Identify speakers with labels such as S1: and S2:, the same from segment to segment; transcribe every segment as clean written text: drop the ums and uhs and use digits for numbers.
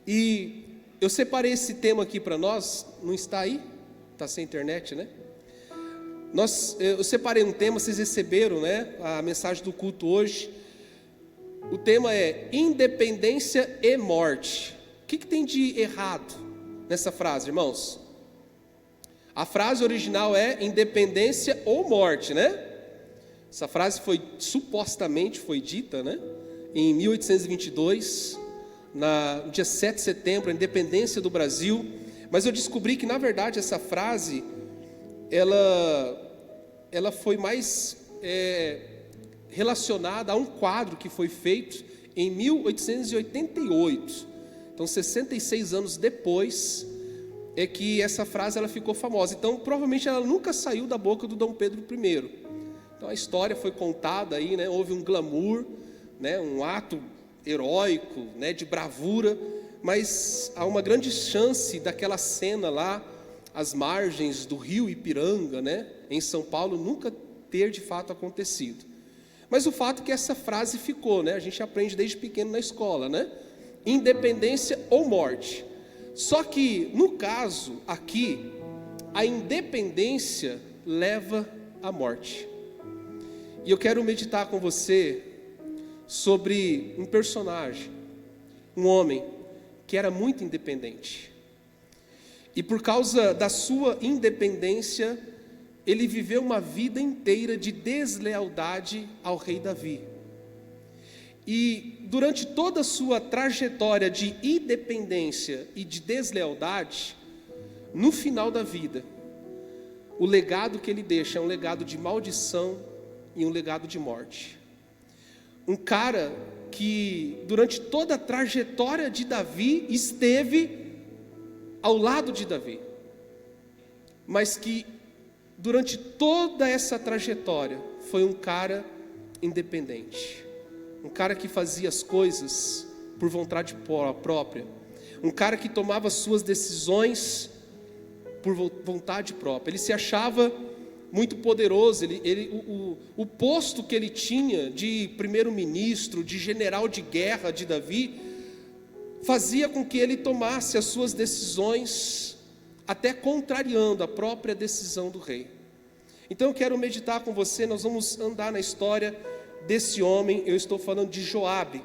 S1: E eu separei esse tema aqui para nós. Não está aí? Está sem internet, né? Eu separei um tema, vocês receberam, né? A mensagem do culto hoje. O tema é independência e morte. O que tem de errado nessa frase, irmãos? A frase original é independência ou morte, né? Essa frase supostamente foi dita, né? Em 1822, no dia 7 de setembro, a independência do Brasil. Mas eu descobri que, na verdade, essa frase, ela foi mais relacionada a um quadro que foi feito em 1888. Então, 66 anos depois, é que essa frase ela ficou famosa. Então, provavelmente, ela nunca saiu da boca do Dom Pedro I. Então, a história foi contada aí, né? Houve um glamour, né? Um ato heróico, né? De bravura, mas há uma grande chance daquela cena lá, às margens do rio Ipiranga, né? Em São Paulo, nunca ter de fato acontecido. Mas o fato é que essa frase ficou, né? A gente aprende desde pequeno na escola, né? Independência ou morte. Só que, no caso aqui, a independência leva à morte. E eu quero meditar com você sobre um personagem, um homem que era muito independente. E por causa da sua independência, ele viveu uma vida inteira de deslealdade ao rei Davi. E durante toda a sua trajetória de independência e de deslealdade, no final da vida, o legado que ele deixa é um legado de maldição e um legado de morte. Um cara que durante toda a trajetória de Davi esteve ao lado de Davi, mas que durante toda essa trajetória foi um cara independente, um cara que fazia as coisas por vontade própria, um cara que tomava suas decisões por vontade própria. Ele se achava muito poderoso. O posto que ele tinha de primeiro-ministro, de general de guerra de Davi, fazia com que ele tomasse as suas decisões, até contrariando a própria decisão do rei. Então eu quero meditar com você. Nós vamos andar na história desse homem. Eu estou falando de Joabe,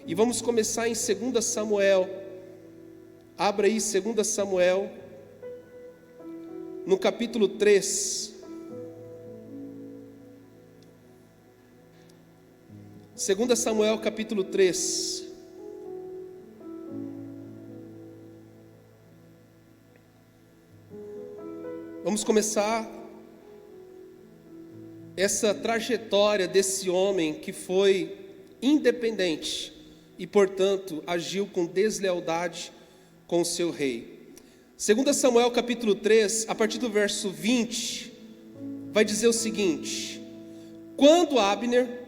S1: e vamos começar em 2 Samuel. Abra aí 2 Samuel, no capítulo 3. 2 Samuel capítulo 3. Vamos começar essa trajetória desse homem que foi independente e, portanto, agiu com deslealdade com o seu rei. 2 Samuel capítulo 3, a partir do verso 20, vai dizer o seguinte: quando Abner,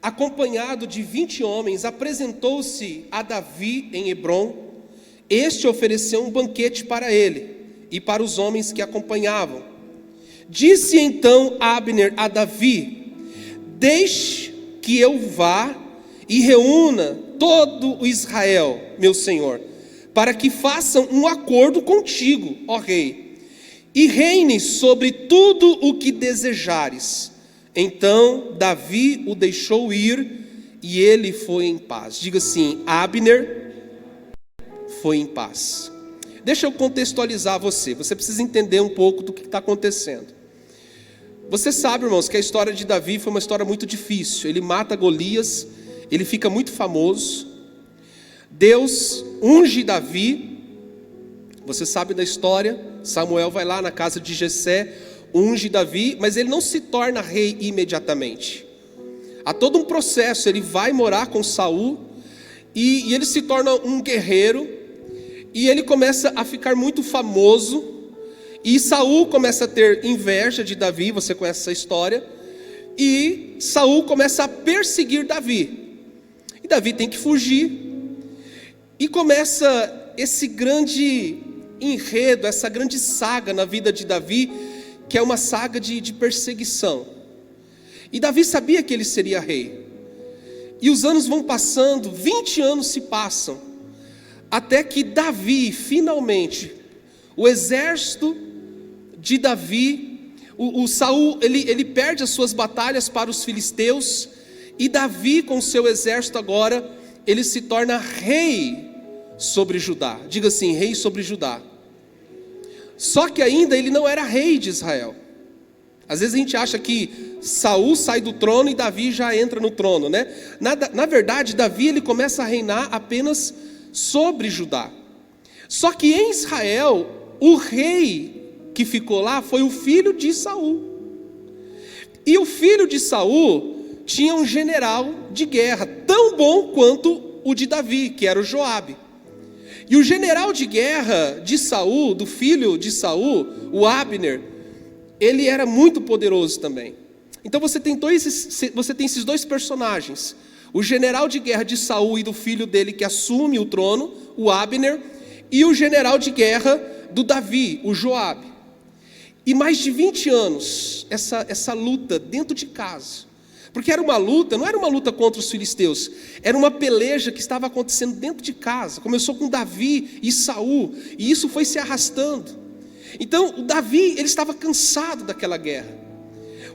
S1: acompanhado de 20 homens, apresentou-se a Davi em Hebrom, este ofereceu um banquete para ele e para os homens que acompanhavam. Disse então Abner a Davi: deixe que eu vá e reúna todo o Israel, meu senhor, para que façam um acordo contigo, ó rei, e reine sobre tudo o que desejares. Então Davi o deixou ir e ele foi em paz. Diga assim: Abner foi em paz. Deixa eu contextualizar você precisa entender um pouco do que está acontecendo. Você sabe, irmãos, que a história de Davi foi uma história muito difícil. Ele mata Golias, ele fica muito famoso. Deus unge Davi, você sabe da história. Samuel vai lá na casa de Jessé, unge Davi, mas ele não se torna rei imediatamente. Há todo um processo. Ele vai morar com Saul e ele se torna um guerreiro. E ele começa a ficar muito famoso, e Saul começa a ter inveja de Davi. Você conhece essa história. E Saul começa a perseguir Davi, e Davi tem que fugir. E começa esse grande enredo, essa grande saga na vida de Davi, que é uma saga de perseguição. E Davi sabia que ele seria rei. E os anos vão passando, 20 anos se passam. até que Davi, finalmente, o exército de Davi, o Saul, ele perde as suas batalhas para os filisteus, e Davi com o seu exército agora, ele se torna rei sobre Judá. Diga assim, rei sobre Judá. Só que ainda ele não era rei de Israel. Às vezes a gente acha que Saul sai do trono e Davi já entra no trono, né? Na verdade, Davi ele começa a reinar apenas sobre Judá. Só que em Israel, o rei que ficou lá foi o filho de Saul. E o filho de Saul tinha um general de guerra, tão bom quanto o de Davi, que era o Joabe. E o general de guerra de Saul, do filho de Saul, o Abner, ele era muito poderoso também. Então você tem esses dois personagens, o general de guerra de Saul e do filho dele que assume o trono, o Abner, e o general de guerra do Davi, o Joabe. E mais de 20 anos, essa luta dentro de casa, porque era uma luta, não era uma luta contra os filisteus, era uma peleja que estava acontecendo dentro de casa. Começou com Davi e Saul, e isso foi se arrastando. Então o Davi, ele estava cansado daquela guerra,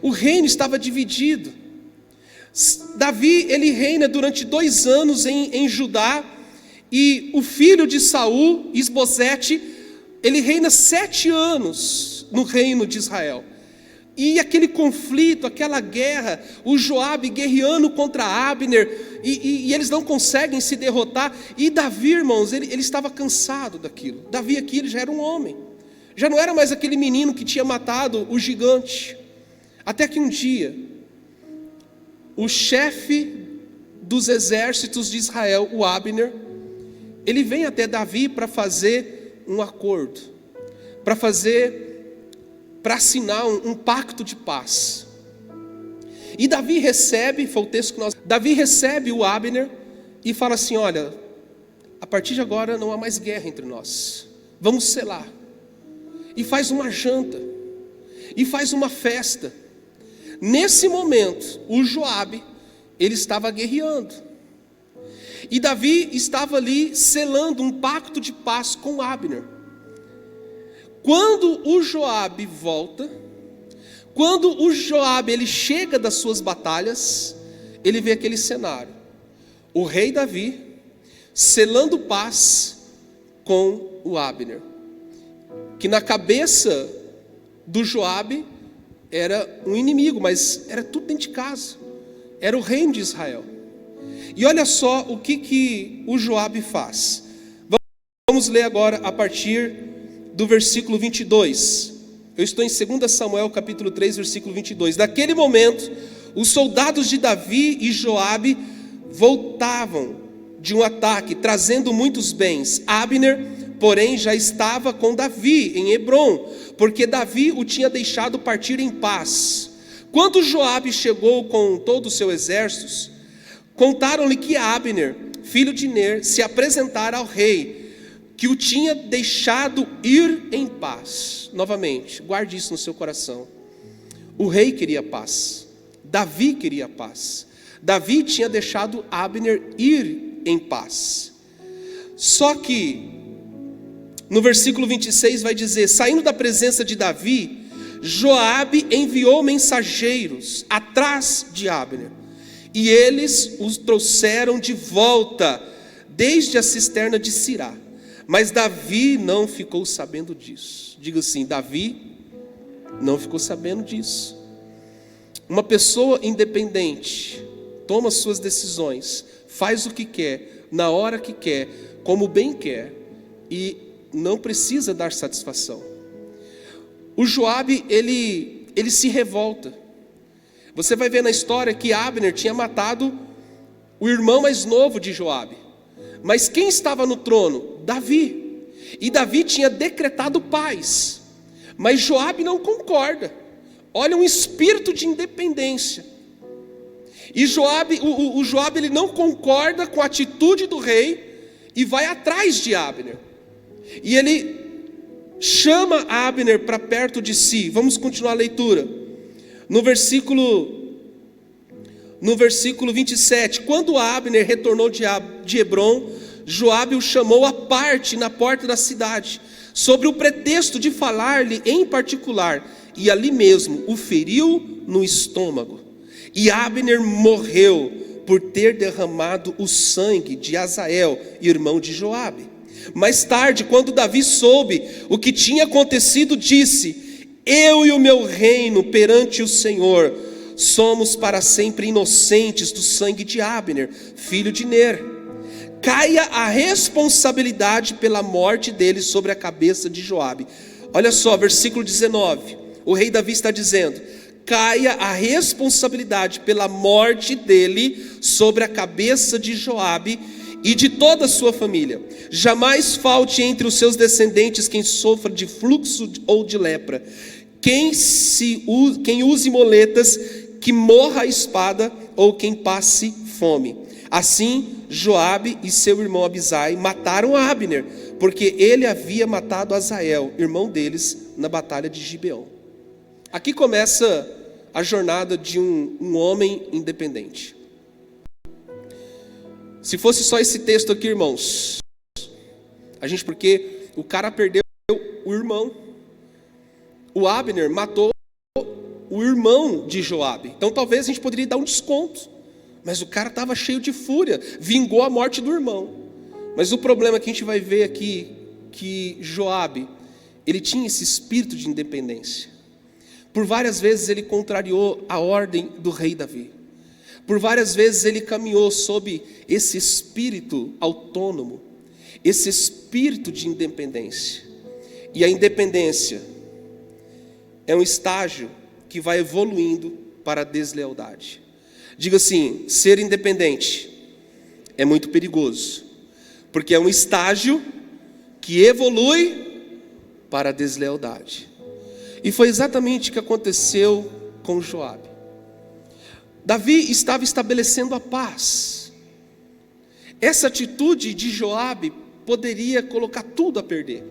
S1: o reino estava dividido. Davi, ele reina durante 2 anos em Judá, e o filho de Saul, Isbosete, ele reina 7 anos no reino de Israel. E aquele conflito, aquela guerra, o Joabe guerreando contra Abner, e eles não conseguem se derrotar. E Davi, irmãos, ele estava cansado daquilo. Davi aqui, ele já era um homem, já não era mais aquele menino que tinha matado o gigante. Até que um dia, o chefe dos exércitos de Israel, o Abner, ele vem até Davi para fazer um acordo, para assinar um pacto de paz. E Davi recebe, foi o texto que Davi recebe o Abner e fala assim: olha, a partir de agora não há mais guerra entre nós, vamos selar. E faz uma janta, e faz uma festa. Nesse momento, o Joabe, ele estava guerreando, e Davi estava ali selando um pacto de paz com Abner. Quando o Joabe volta, quando o Joabe ele chega das suas batalhas, ele vê aquele cenário: o rei Davi selando paz com o Abner, que na cabeça do Joabe era um inimigo, mas era tudo dentro de casa, era o reino de Israel. E olha só o que o Joabe faz. Vamos ler agora a partir do versículo 22. Eu estou em 2 Samuel capítulo 3, versículo 22. Naquele momento, os soldados de Davi e Joabe voltavam de um ataque, trazendo muitos bens. Abner, porém, já estava com Davi em Hebrom, porque Davi o tinha deixado partir em paz. Quando Joabe chegou com todo o seu exército, contaram-lhe que Abner, filho de Ner, se apresentara ao rei, que o tinha deixado ir em paz. Novamente, guarde isso no seu coração. O rei queria paz, Davi queria paz. Davi tinha deixado Abner ir em paz. Só que no versículo 26 vai dizer: saindo da presença de Davi, Joabe enviou mensageiros atrás de Abner, e eles os trouxeram de volta desde a cisterna de Sirá. Mas Davi não ficou sabendo disso. Diga assim: Davi não ficou sabendo disso. Uma pessoa independente toma suas decisões, faz o que quer, na hora que quer, como bem quer, e não precisa dar satisfação. O Joabe, ele se revolta. Você vai ver na história que Abner tinha matado o irmão mais novo de Joabe. Mas quem estava no trono? Davi. E Davi tinha decretado paz. Mas Joabe não concorda. Olha, um espírito de independência. E o Joabe ele não concorda com a atitude do rei e vai atrás de Abner. E ele chama Abner para perto de si. Vamos continuar a leitura. No versículo 27, quando Abner retornou de Hebrom, Joabe o chamou à parte na porta da cidade, sobre o pretexto de falar-lhe em particular, e ali mesmo o feriu no estômago. E Abner morreu por ter derramado o sangue de Asael, irmão de Joabe. Mais tarde, quando Davi soube o que tinha acontecido, disse: eu e o meu reino perante o Senhor somos para sempre inocentes do sangue de Abner, filho de Ner. Caia a responsabilidade pela morte dele sobre a cabeça de Joabe. Olha só, versículo 19. O rei Davi está dizendo: caia a responsabilidade pela morte dele sobre a cabeça de Joabe e de toda a sua família. Jamais falte entre os seus descendentes quem sofra de fluxo ou de lepra, quem use moletas, que morra a espada, ou quem passe fome. Assim, Joabe e seu irmão Abisai mataram a Abner, porque ele havia matado Asael, irmão deles, na batalha de Gibeão. Aqui começa a jornada de um homem independente. Se fosse só esse texto aqui, irmãos, porque o cara perdeu o irmão. O Abner matou o irmão de Joabe. Então talvez a gente poderia dar um desconto. Mas o cara estava cheio de fúria, vingou a morte do irmão. Mas o problema que a gente vai ver aqui, que Joabe, ele tinha esse espírito de independência. Por várias vezes ele contrariou a ordem do rei Davi. Por várias vezes ele caminhou sob esse espírito autônomo, esse espírito de independência. E a independência é um estágio que vai evoluindo para a deslealdade. Diga assim: ser independente é muito perigoso, porque é um estágio que evolui para a deslealdade. E foi exatamente o que aconteceu com Joabe. Davi estava estabelecendo a paz. Essa atitude de Joabe poderia colocar tudo a perder.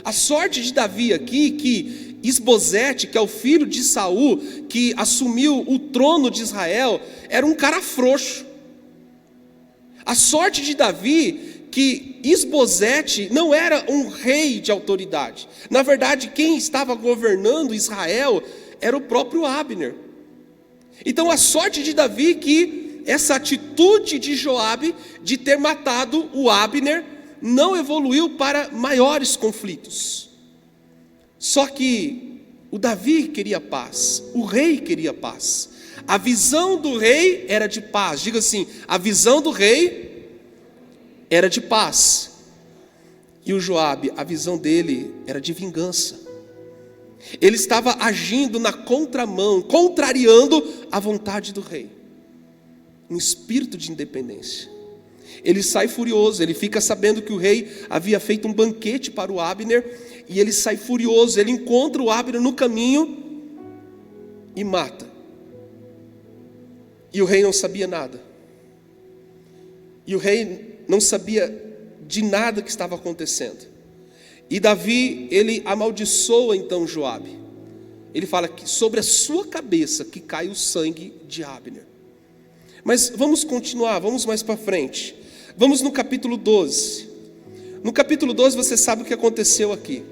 S1: A sorte de Davi aqui, que Isbosete, que é o filho de Saul, que assumiu o trono de Israel, era um cara frouxo. A sorte de Davi, que Isbosete não era um rei de autoridade. Na verdade, quem estava governando Israel era o próprio Abner. Então a sorte de Davi, que essa atitude de Joabe de ter matado o Abner não evoluiu para maiores conflitos. Só que o Davi queria paz, o rei queria paz. A visão do rei era de paz. Diga assim: a visão do rei era de paz. E o Joabe, a visão dele era de vingança. Ele estava agindo na contramão, contrariando a vontade do rei. Um espírito de independência. Ele sai furioso, ele fica sabendo que o rei havia feito um banquete para o Abner, e ele sai furioso, ele encontra o Abner no caminho e mata. E o rei não sabia nada. E o rei não sabia de nada que estava acontecendo. E Davi, ele amaldiçoa então Joabe. Ele fala que sobre a sua cabeça que cai o sangue de Abner. Mas vamos continuar, vamos mais para frente. Vamos no capítulo 12. No capítulo 12 você sabe o que aconteceu aqui.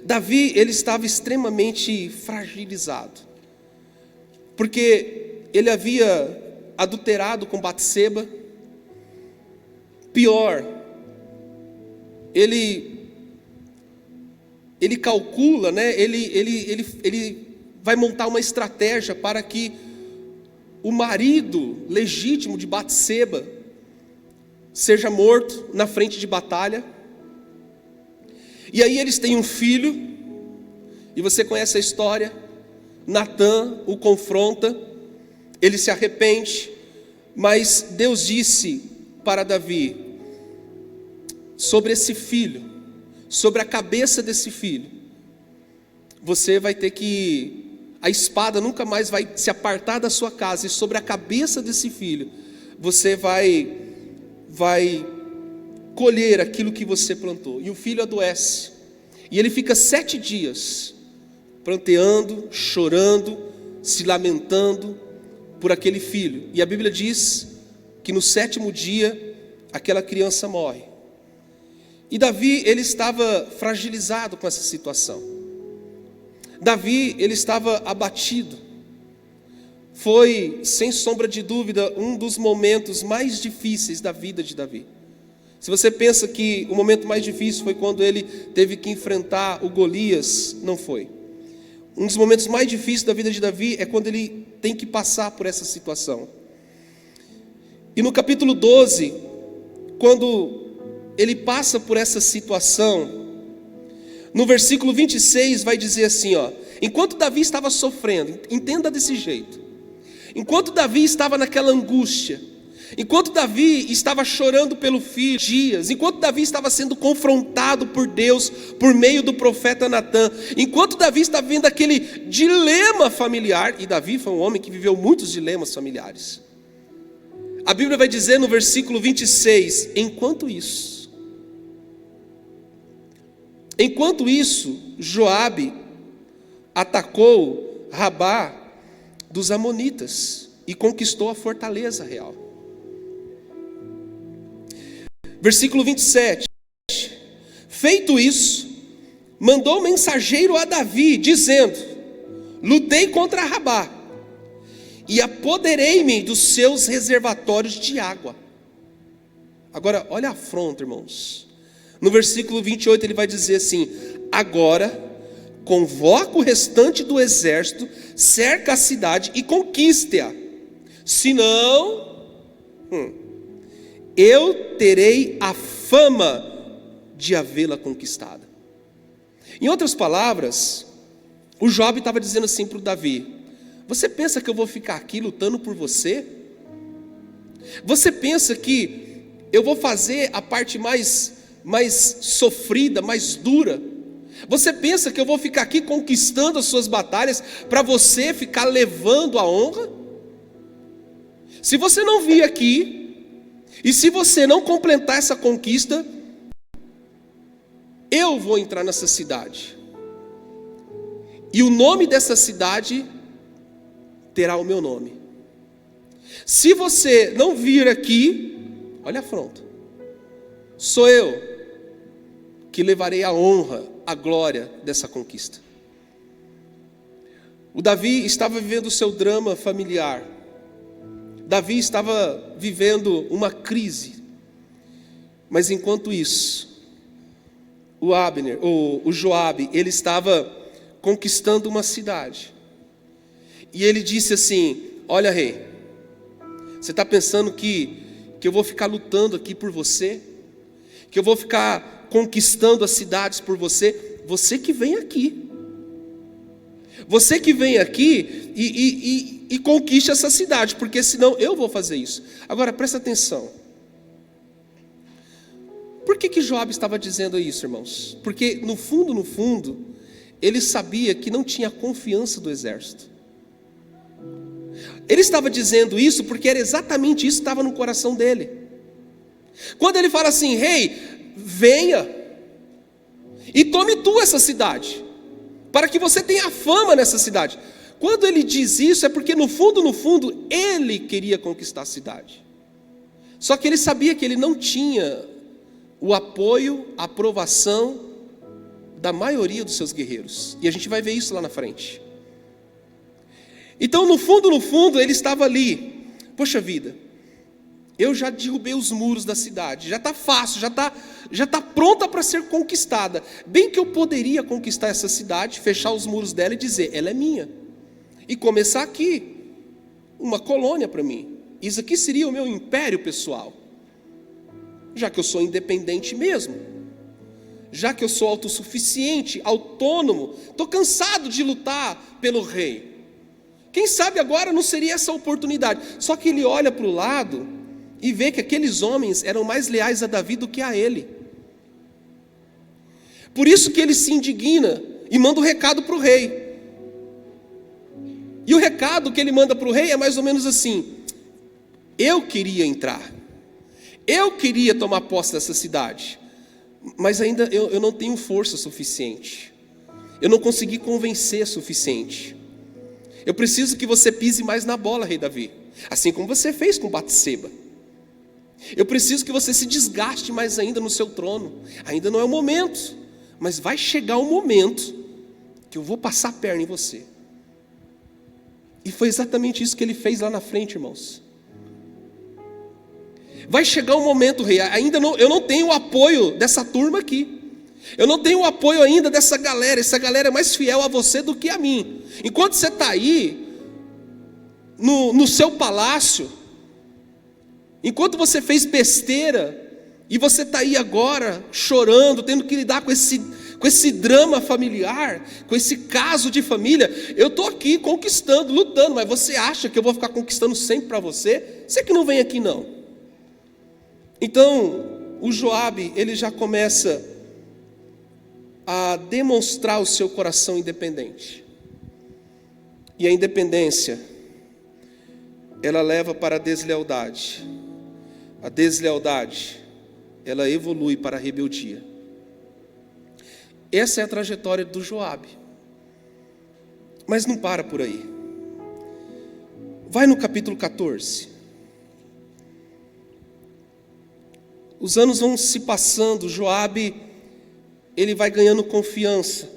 S1: Davi, ele estava extremamente fragilizado. Porque ele havia adulterado com Batseba. Pior, ele calcula, né? Ele vai montar uma estratégia para que o marido legítimo de Batseba seja morto na frente de batalha. E aí eles têm um filho, e você conhece a história. Natã o confronta, ele se arrepende, mas Deus disse para Davi sobre esse filho, sobre a cabeça desse filho: você vai ter que, a espada nunca mais vai se apartar da sua casa, e sobre a cabeça desse filho você vai colher aquilo que você plantou. E o filho adoece, e ele fica 7 dias pranteando, chorando, se lamentando por aquele filho. E a Bíblia diz que no 7º dia aquela criança morre. E Davi, ele estava fragilizado com essa situação. Davi, ele estava abatido. Foi, sem sombra de dúvida, um dos momentos mais difíceis da vida de Davi. Se você pensa que o momento mais difícil foi quando ele teve que enfrentar o Golias, não foi. Um dos momentos mais difíceis da vida de Davi é quando ele tem que passar por essa situação. E no capítulo 12, quando ele passa por essa situação, no versículo 26 vai dizer assim, ó: enquanto Davi estava sofrendo, entenda desse jeito, enquanto Davi estava naquela angústia, enquanto Davi estava chorando pelo filho dias, enquanto Davi estava sendo confrontado por Deus por meio do profeta Natã, enquanto Davi estava vendo aquele dilema familiar, e Davi foi um homem que viveu muitos dilemas familiares, a Bíblia vai dizer no versículo 26, enquanto isso, Joabe atacou Rabá dos amonitas e conquistou a fortaleza real. Versículo 27, feito isso, mandou mensageiro a Davi, dizendo: lutei contra Rabá, e apoderei-me dos seus reservatórios de água. Agora, olha a afronta, irmãos. No versículo 28 ele vai dizer assim: agora convoca o restante do exército, cerca a cidade e conquiste-a, senão eu terei a fama de havê-la conquistada. Em outras palavras, o Joabe estava dizendo assim para o Davi: você pensa que eu vou ficar aqui lutando por você? Você pensa que eu vou fazer a parte mais sofrida, mais dura? Você pensa que eu vou ficar aqui conquistando as suas batalhas para você ficar levando a honra? Se você não vir aqui, e se você não completar essa conquista, eu vou entrar nessa cidade, e o nome dessa cidade terá o meu nome. Se você não vir aqui, olha a afronta, sou eu que levarei a honra, a glória dessa conquista. O Davi estava vivendo o seu drama familiar. Davi estava vivendo uma crise. Mas enquanto isso, o Joabe, ele estava conquistando uma cidade. E ele disse assim: olha, rei, você está pensando que eu vou ficar lutando aqui por você? Que eu vou ficar conquistando as cidades por você? Você que vem aqui. Você que vem aqui e conquiste essa cidade, porque senão eu vou fazer isso. Agora presta atenção. Por que Joabe estava dizendo isso, irmãos? Porque no fundo, ele sabia que não tinha confiança do exército. Ele estava dizendo isso porque era exatamente isso que estava no coração dele. Quando ele fala assim: rei, venha e tome tu essa cidade, para que você tenha fama nessa cidade. Quando ele diz isso é porque no fundo ele queria conquistar a cidade. Só que ele sabia que ele não tinha o apoio, a aprovação da maioria dos seus guerreiros. E a gente vai ver isso lá na frente. Então no fundo ele estava ali: poxa vida, eu já derrubei os muros da cidade, já está fácil, já está pronta para ser conquistada. Bem que eu poderia conquistar essa cidade, fechar os muros dela e dizer: ela é minha, e começar aqui uma colônia para mim. Isso aqui seria o meu império pessoal, já que eu sou independente mesmo, já que eu sou autossuficiente, autônomo, estou cansado de lutar pelo rei. Quem sabe agora não seria essa oportunidade? Só que ele olha para o lado e vê que aqueles homens eram mais leais a Davi do que a ele. Por isso que ele se indigna e manda um recado para o rei. E o recado que ele manda para o rei é mais ou menos assim: eu queria entrar, eu queria tomar posse dessa cidade, mas ainda eu não tenho força suficiente, eu não consegui convencer o suficiente. Eu preciso que você pise mais na bola, rei Davi, assim como você fez com Batseba. Eu preciso que você se desgaste mais ainda no seu trono. Ainda não é o momento, mas vai chegar o momento que eu vou passar a perna em você. E foi exatamente isso que ele fez lá na frente, irmãos. Vai chegar um momento, rei, eu não tenho o apoio dessa turma aqui. Eu não tenho o apoio ainda dessa galera. Essa galera é mais fiel a você do que a mim. Enquanto você está aí, no seu palácio, enquanto você fez besteira, e você está aí agora, chorando, tendo que lidar com esse drama familiar, com esse caso de família, eu estou aqui conquistando, lutando, mas você acha que eu vou ficar conquistando sempre para você? Você que não vem aqui não. Então, o Joabe, ele já começa a demonstrar o seu coração independente. E a independência, ela leva para a deslealdade. A deslealdade, ela evolui para a rebeldia. Essa é a trajetória do Joabe. Mas não para por aí. Vai no capítulo 14. Os anos vão se passando, Joabe, ele vai ganhando confiança.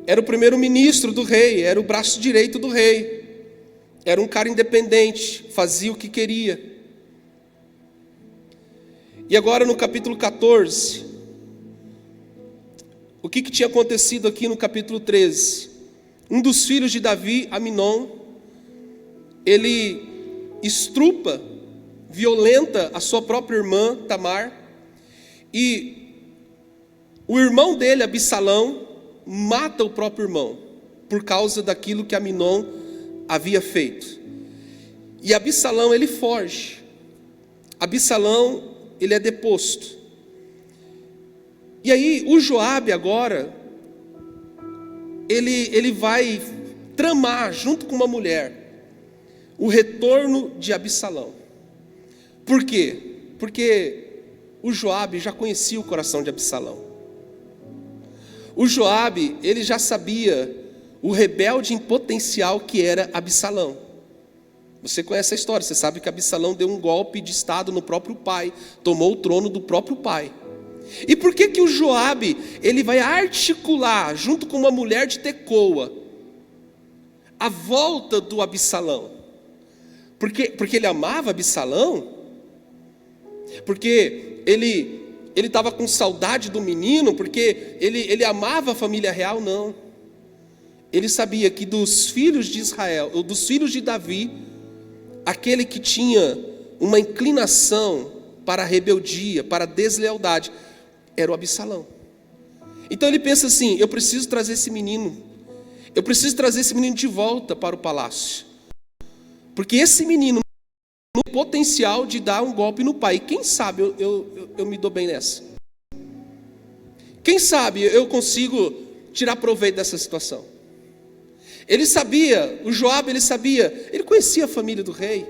S1: Era o primeiro-ministro do rei, era o braço direito do rei. Era um cara independente, fazia o que queria. E agora no capítulo 14, o que tinha acontecido aqui no capítulo 13? Um dos filhos de Davi, Aminon, ele estrupa, violenta a sua própria irmã, Tamar, e o irmão dele, Absalão, mata o próprio irmão, por causa daquilo que Aminon havia feito. E Absalão, ele foge. Absalão, ele é deposto. E aí, o Joabe agora, ele vai tramar, junto com uma mulher, o retorno de Absalão. Por quê? Porque o Joabe já conhecia o coração de Absalão. O Joabe, ele já sabia o rebelde em potencial que era Absalão. Você conhece a história, você sabe que Absalão deu um golpe de estado no próprio pai, tomou o trono do próprio pai. E por que o Joabe, ele vai articular, junto com uma mulher de Tecoa, a volta do Absalão? Porque ele amava Absalão? Porque ele estava com saudade do menino? Porque ele amava a família real? Não. Ele sabia que dos filhos de Israel, ou dos filhos de Davi, aquele que tinha uma inclinação para a rebeldia, para a deslealdade, era o Absalão. Então ele pensa assim: eu preciso trazer esse menino, eu preciso trazer esse menino de volta para o palácio, porque esse menino tem o potencial de dar um golpe no pai. Quem sabe eu me dou bem nessa? Quem sabe eu consigo tirar proveito dessa situação? Ele sabia, o Joabe, ele conhecia a família do rei.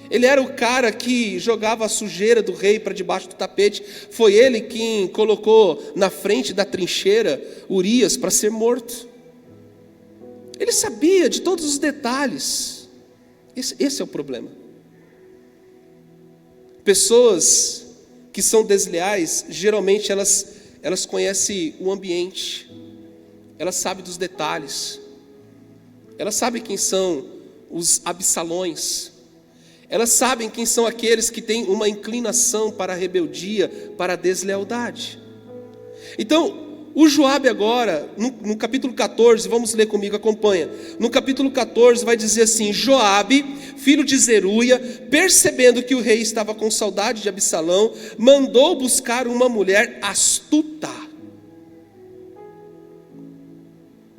S1: Ele era o cara que jogava a sujeira do rei para debaixo do tapete. Foi ele quem colocou na frente da trincheira Urias para ser morto. Ele sabia de todos os detalhes. Esse é o problema. Pessoas que são desleais, geralmente elas conhecem o ambiente, elas sabem dos detalhes, elas sabem quem são os Absalões, elas sabem quem são aqueles que têm uma inclinação para a rebeldia, para a deslealdade. Então, o Joabe agora, no capítulo 14, vamos ler comigo, acompanha. No capítulo 14 vai dizer assim: Joabe, filho de Zeruia, percebendo que o rei estava com saudade de Absalão, mandou buscar uma mulher astuta.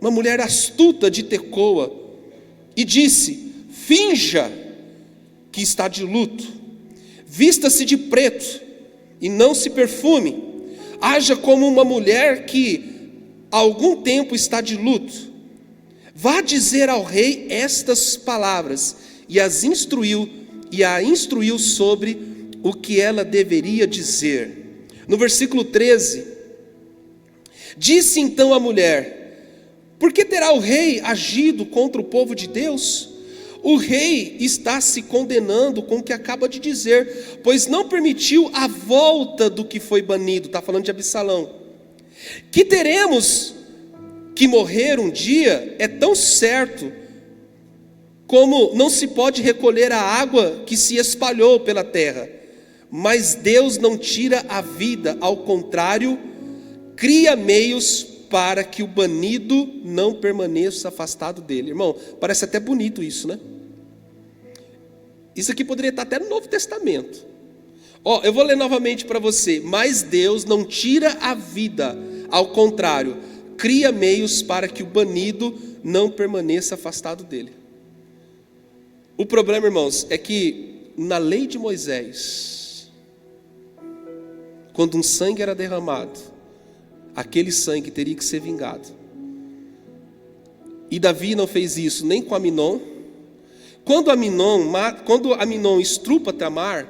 S1: Uma mulher astuta de Tecoa, e disse: finja que está de luto, vista-se de preto e não se perfume, haja como uma mulher que há algum tempo está de luto. Vá dizer ao rei estas palavras, e a instruiu sobre o que ela deveria dizer. No versículo 13, disse então a mulher: por que terá o rei agido contra o povo de Deus? o rei está se condenando com o que acaba de dizer, pois não permitiu a volta do que foi banido. Está falando de Absalão. Que teremos que morrer um dia é tão certo como não se pode recolher a água que se espalhou pela terra. Mas Deus não tira a vida, ao contrário, cria meios para que o banido não permaneça afastado dele. Irmão, parece até bonito isso, né? Isso aqui poderia estar até no Novo Testamento. Eu vou ler novamente para você. Mas Deus não tira a vida, ao contrário, cria meios para que o banido não permaneça afastado dele. O problema, irmãos, é que na lei de Moisés, quando um sangue era derramado, aquele sangue teria que ser vingado. E Davi não fez isso nem com Aminon. Quando Aminon estrupa Tamar,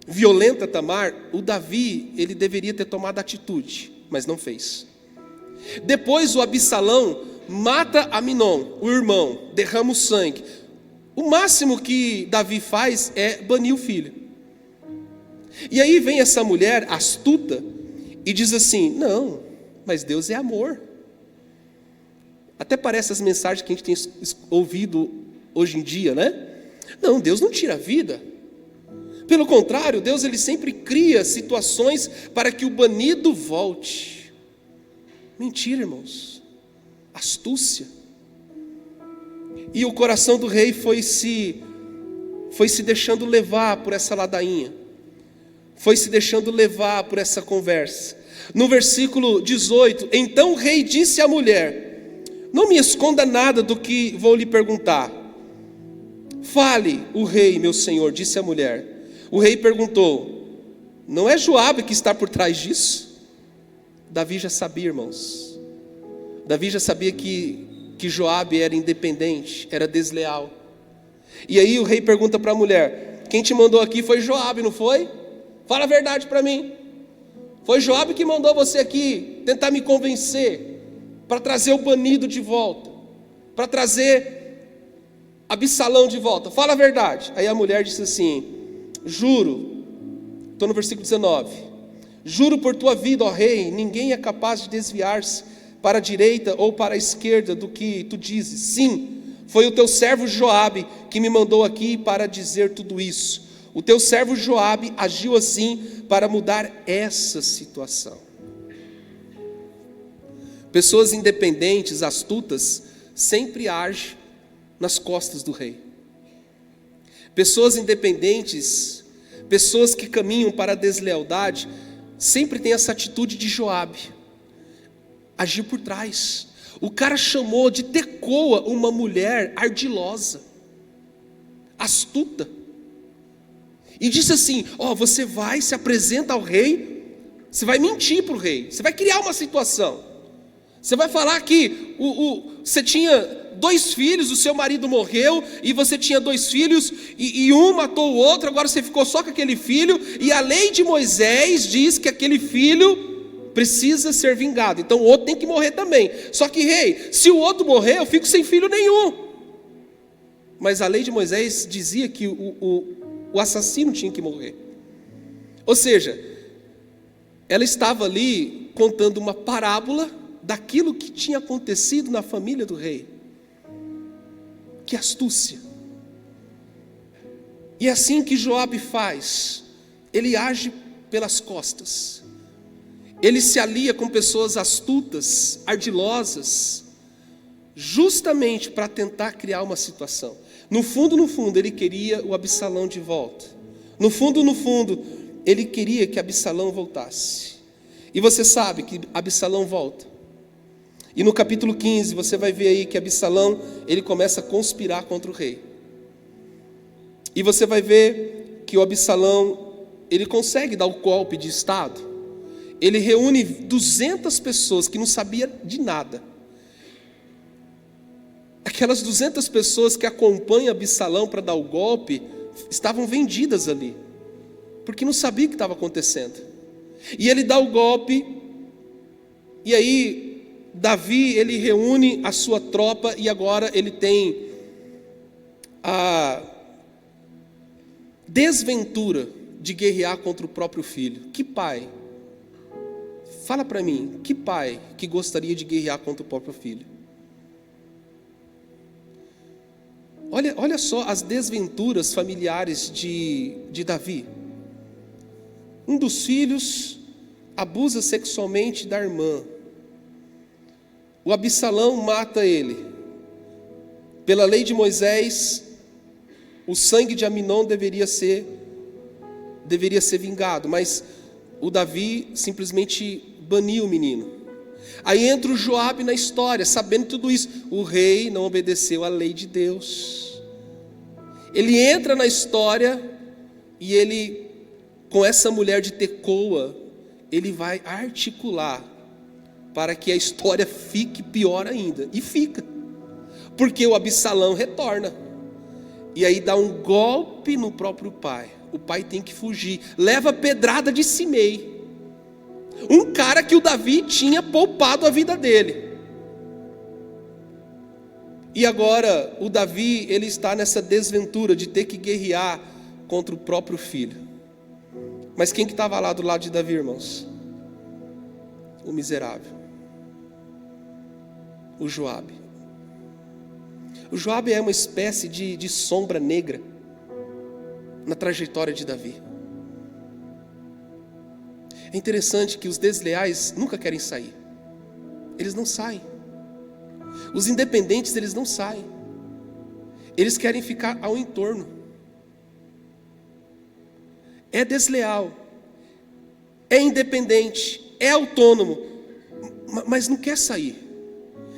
S1: violenta Tamar, o Davi, ele deveria ter tomado atitude, mas não fez. Depois o Absalão mata Aminon, o irmão, derrama o sangue. O máximo que Davi faz é banir o filho. E aí vem essa mulher astuta e diz assim: não, mas Deus é amor. Até parece as mensagens que a gente tem ouvido hoje em dia, né? Não, Deus não tira a vida. Pelo contrário, Deus ele sempre cria situações para que o banido volte. Mentira, irmãos. Astúcia. E o coração do rei foi se deixando levar por essa ladainha. Foi se deixando levar por essa conversa. No versículo 18, então o rei disse à mulher: não me esconda nada do que vou lhe perguntar. Fale, o rei, meu senhor, disse a mulher. O rei perguntou: não é Joabe que está por trás disso? Davi já sabia, irmãos. Davi já sabia que Joabe era independente, era desleal. E aí o rei pergunta para a mulher: quem te mandou aqui foi Joabe, não foi? Fala a verdade para mim. Foi Joabe que mandou você aqui tentar me convencer para trazer o banido de volta, para trazer Absalão de volta. Fala a verdade. Aí a mulher disse assim: juro, estou no versículo 19, juro por tua vida, ó rei, ninguém é capaz de desviar-se para a direita ou para a esquerda do que tu dizes. Sim, foi o teu servo Joabe que me mandou aqui para dizer tudo isso. O teu servo Joabe agiu assim para mudar essa situação. Pessoas independentes, astutas, sempre agem nas costas do rei. Pessoas independentes, pessoas que caminham para a deslealdade, sempre têm essa atitude de Joabe, agir por trás. O cara chamou de Tecoa uma mulher ardilosa, astuta, e disse assim: você vai, se apresenta ao rei, você vai mentir para o rei, você vai criar uma situação, você vai falar que você tinha 2 filhos, o seu marido morreu, e você tinha 2 filhos, e um matou o outro, agora você ficou só com aquele filho, e a lei de Moisés diz que aquele filho precisa ser vingado, então o outro tem que morrer também. Só que rei, se o outro morrer, eu fico sem filho nenhum. Mas a lei de Moisés dizia que o assassino tinha que morrer. Ou seja, ela estava ali contando uma parábola daquilo que tinha acontecido na família do rei. Que astúcia. E é assim que Joabe faz. Ele age pelas costas. Ele se alia com pessoas astutas, ardilosas, justamente para tentar criar uma situação. No fundo, ele queria o Absalão de volta. No fundo, ele queria que Absalão voltasse. E você sabe que Absalão volta. E no capítulo 15, você vai ver aí que Absalão, ele começa a conspirar contra o rei. E você vai ver que o Absalão, ele consegue dar o golpe de estado. Ele reúne 200 pessoas que não sabiam de nada. Aquelas 200 pessoas que acompanham Absalão para dar o golpe, estavam vendidas ali, porque não sabia o que estava acontecendo. E ele dá o golpe, e aí Davi, ele reúne a sua tropa, e agora ele tem a desventura de guerrear contra o próprio filho. Que pai? Fala para mim, que pai que gostaria de guerrear contra o próprio filho? Olha só as desventuras familiares de Davi. Um dos filhos abusa sexualmente da irmã. O Absalão mata ele. Pela lei de Moisés, o sangue de Aminon deveria ser vingado, mas o Davi simplesmente baniu o menino. Aí entra o Joabe na história, sabendo tudo isso. O rei não obedeceu à lei de Deus. Ele entra na história e ele, com essa mulher de Tecoa, ele vai articular para que a história fique pior ainda. E fica. Porque o Absalão retorna. E aí dá um golpe no próprio pai. O pai tem que fugir. Leva a pedrada de Simei. Um cara que o Davi tinha poupado a vida dele. E agora o Davi, ele está nessa desventura de ter que guerrear contra o próprio filho. Mas quem que estava lá do lado de Davi, irmãos? O miserável. O Joabe. O Joabe é uma espécie de sombra negra na trajetória de Davi. É interessante que os desleais nunca querem sair. Eles não saem. Os independentes, eles não saem. Eles querem ficar ao entorno. É desleal. É independente. É autônomo. Mas não quer sair.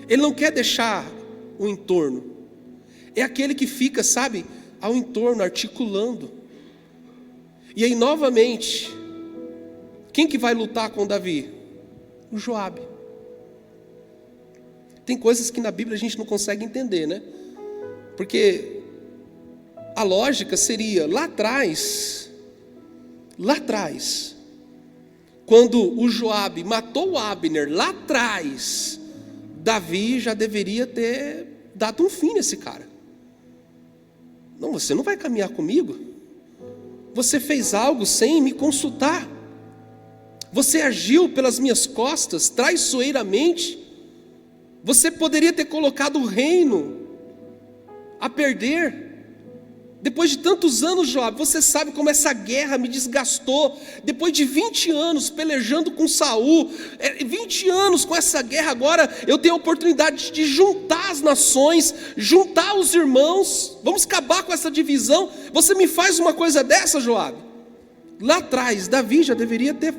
S1: Ele não quer deixar o entorno. É aquele que fica, sabe, ao entorno, articulando. E aí, novamente, quem que vai lutar com Davi? O Joabe. Tem coisas que na Bíblia a gente não consegue entender, né? Porque a lógica seria, lá atrás, quando o Joabe matou o Abner, lá atrás, Davi já deveria ter dado um fim nesse cara. Não, você não vai caminhar comigo. Você fez algo sem me consultar. Você agiu pelas minhas costas, traiçoeiramente. Você poderia ter colocado o reino a perder. Depois de tantos anos, Joabe, você sabe como essa guerra me desgastou. Depois de 20 anos pelejando com Saul, 20 anos com essa guerra, agora eu tenho a oportunidade de juntar as nações, juntar os irmãos, vamos acabar com essa divisão. Você me faz uma coisa dessa, Joabe? Lá atrás, Davi já deveria ter,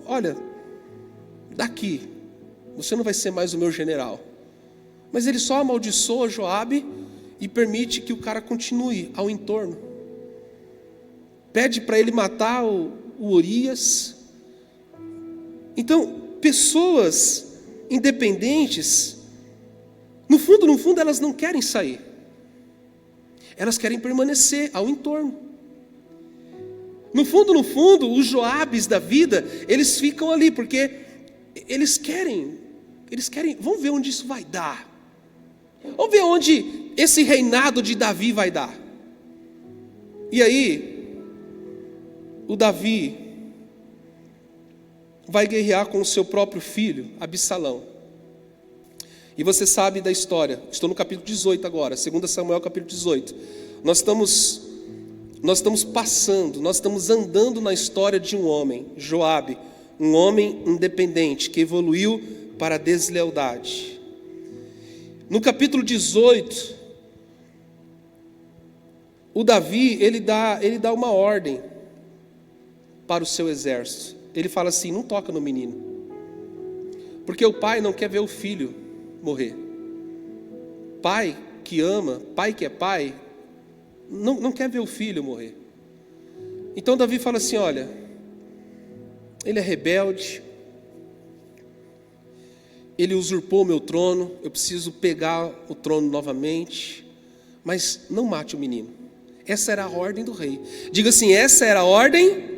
S1: olha, daqui, você não vai ser mais o meu general. Mas ele só amaldiçoa Joabe e permite que o cara continue ao entorno. Pede para ele matar o Urias. Então, pessoas independentes, no fundo, elas não querem sair. Elas querem permanecer ao entorno. No fundo, os Joabes da vida, eles ficam ali, porque eles querem, vamos ver onde isso vai dar. Vamos ver onde esse reinado de Davi vai dar. E aí, o Davi vai guerrear com o seu próprio filho, Absalão. E você sabe da história. Estou no capítulo 18 agora, 2 Samuel capítulo 18. Nós estamos andando na história de um homem, Joabe, um homem independente que evoluiu para a deslealdade. No capítulo 18, o Davi, ele dá uma ordem para o seu exército. Ele fala assim: não toca no menino, porque o pai não quer ver o filho morrer. Pai que ama, pai que é pai, não quer ver o filho morrer. Então Davi fala assim: olha, ele é rebelde, ele usurpou o meu trono, eu preciso pegar o trono novamente, mas não mate o menino. Essa era a ordem do rei. Diga assim: essa era a ordem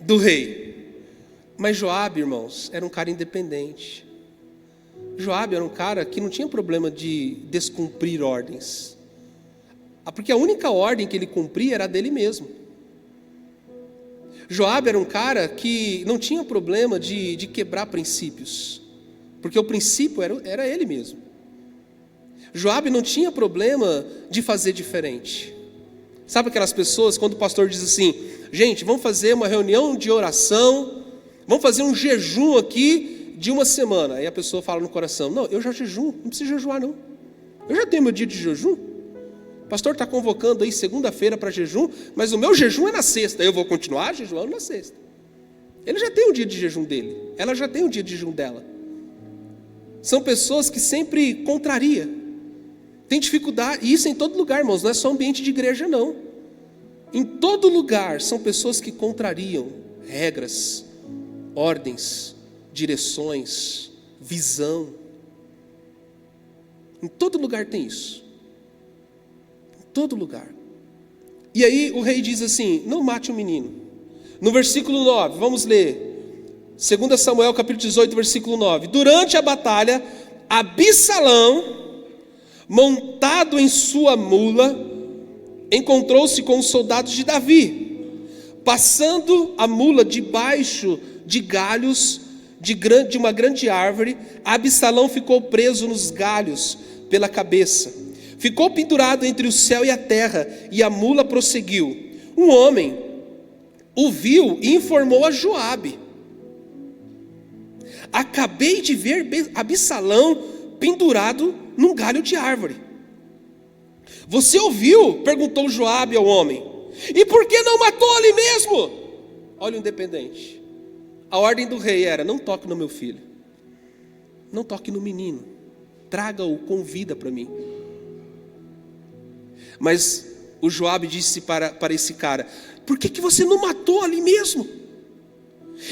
S1: do rei. Mas Joabe, irmãos, era um cara independente. Joabe era um cara que não tinha problema de descumprir ordens. Porque a única ordem que ele cumpria era a dele mesmo. Joabe era um cara que não tinha problema de quebrar princípios, porque o princípio era ele mesmo. Joabe não tinha problema de fazer diferente. Sabe aquelas pessoas, quando o pastor diz assim: gente, vamos fazer uma reunião de oração, vamos fazer um jejum aqui de uma semana. Aí a pessoa fala no coração: não, eu já jejum, não preciso jejuar não, eu já tenho meu dia de jejum. O pastor está convocando aí segunda-feira para jejum, mas o meu jejum é na sexta, eu vou continuar jejuando na sexta. Ele já tem o dia de jejum dele, ela já tem o dia de jejum dela. São pessoas que sempre contraria, tem dificuldade, e isso em todo lugar, irmãos, não é só ambiente de igreja não. Em todo lugar são pessoas que contrariam regras, ordens, direções, visão. Em todo lugar tem isso. Todo lugar. E aí o rei diz assim: não mate o menino. No versículo 9, vamos ler 2 Samuel capítulo 18, versículo 9. Durante a batalha, Absalão, montado em sua mula, encontrou-se com os soldados de Davi. Passando a mula debaixo de galhos de uma grande árvore, Absalão ficou preso nos galhos pela cabeça. Ficou pendurado entre o céu e a terra, e a mula prosseguiu. Um homem o viu e informou a Joabe: acabei de ver Absalão pendurado num galho de árvore. Você ouviu? Perguntou Joabe ao homem. E por que não matou ali mesmo? Olha o independente. A ordem do rei era: não toque no meu filho, não toque no menino, traga-o com vida para mim. Mas o Joabe disse para esse cara: por que você não matou ali mesmo?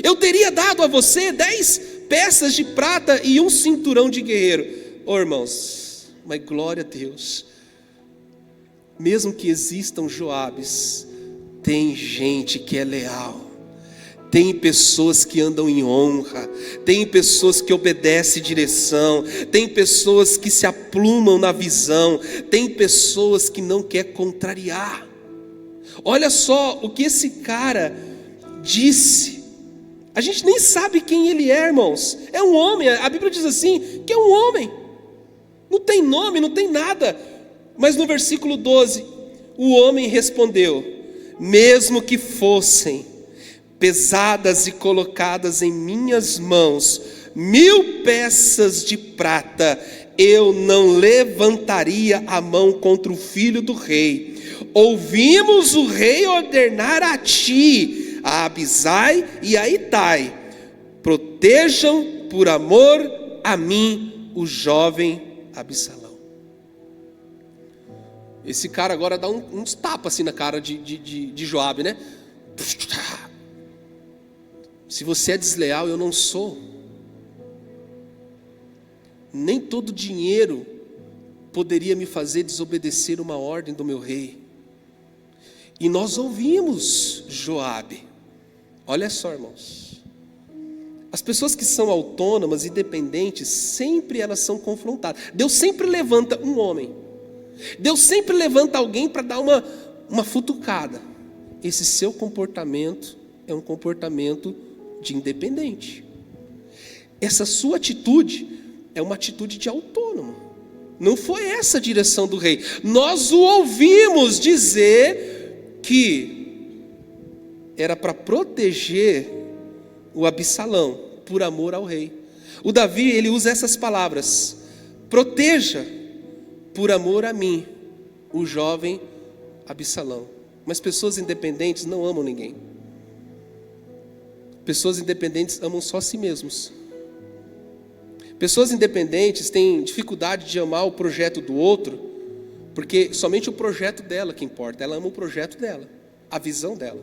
S1: Eu teria dado a você 10 peças de prata e um cinturão de guerreiro. Oh, irmãos, mas glória a Deus, mesmo que existam Joabes, tem gente que é leal. Tem pessoas que andam em honra, tem pessoas que obedecem direção, tem pessoas que se aplumam na visão, tem pessoas que não quer contrariar. Olha só o que esse cara disse. A gente nem sabe quem ele é, irmãos. É um homem, a Bíblia diz assim, que é um homem. Não tem nome, não tem nada. Mas no versículo 12, o homem respondeu: mesmo que fossem pesadas e colocadas em minhas mãos 1000 peças de prata, eu não levantaria a mão contra o filho do rei. Ouvimos o rei ordenar a ti, a Abisai e a Itai: protejam por amor a mim o jovem Absalão. Esse cara agora dá uns tapas assim na cara de Joabe, né? Se você é desleal, eu não sou. Nem todo dinheiro poderia me fazer desobedecer uma ordem do meu rei. E nós ouvimos Joabe. Olha só, irmãos, as pessoas que são autônomas, independentes, sempre elas são confrontadas. Deus sempre levanta um homem, Deus sempre levanta alguém para dar uma futucada. Esse seu comportamento é um comportamento de independente. Essa sua atitude é uma atitude de autônomo. Não foi essa a direção do rei. Nós o ouvimos dizer que era para proteger o Absalão por amor ao rei. O Davi, ele usa essas palavras: proteja por amor a mim o jovem Absalão. Mas pessoas independentes não amam ninguém. Pessoas independentes amam só a si mesmos. Pessoas independentes têm dificuldade de amar o projeto do outro, porque somente o projeto dela que importa. Ela ama o projeto dela, a visão dela.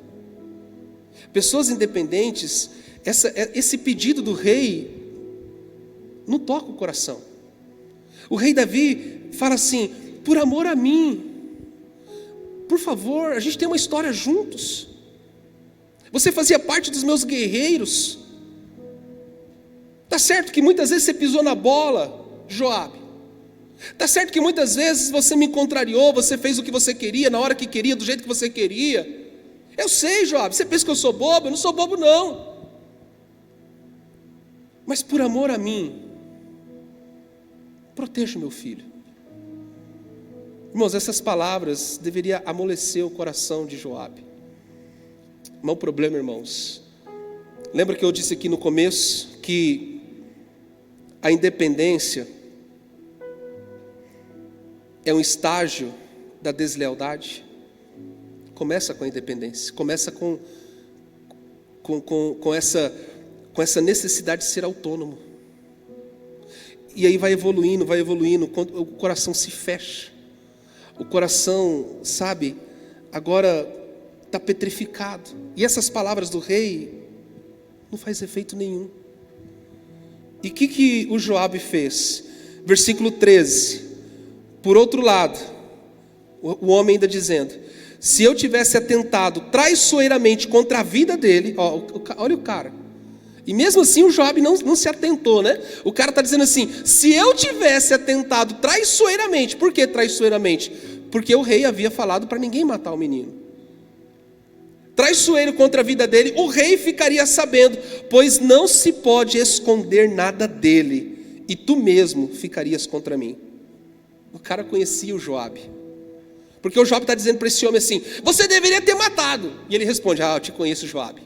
S1: Pessoas independentes, esse pedido do rei não toca o coração. O rei Davi fala assim: por amor a mim, por favor, a gente tem uma história juntos. Você fazia parte dos meus guerreiros. Tá certo que muitas vezes você pisou na bola, Joabe. Está certo que muitas vezes você me contrariou, você fez o que você queria, na hora que queria, do jeito que você queria. Eu sei, Joabe, você pensa que eu sou bobo? Eu não sou bobo não. Mas por amor a mim, proteja o meu filho. Irmãos, essas palavras deveriam amolecer o coração de Joabe. Mas o problema, irmãos, lembra que eu disse aqui no começo que a independência é um estágio da deslealdade? Começa com a independência, começa com essa necessidade de ser autônomo. E aí vai evoluindo, o coração se fecha. O coração, sabe, agora está petrificado. E essas palavras do rei não faz efeito nenhum. E o que o Joabe fez? Versículo 13. Por outro lado, o homem ainda dizendo: se eu tivesse atentado traiçoeiramente contra a vida dele, olha o cara. E mesmo assim o Joabe não se atentou, né? O cara está dizendo assim: se eu tivesse atentado traiçoeiramente. Por que traiçoeiramente? Porque o rei havia falado para ninguém matar o menino. Traiçoeiro contra a vida dele, o rei ficaria sabendo, pois não se pode esconder nada dele, e tu mesmo ficarias contra mim. O cara conhecia o Joabe, porque o Joabe está dizendo para esse homem assim: você deveria ter matado. E ele responde: eu te conheço, Joabe.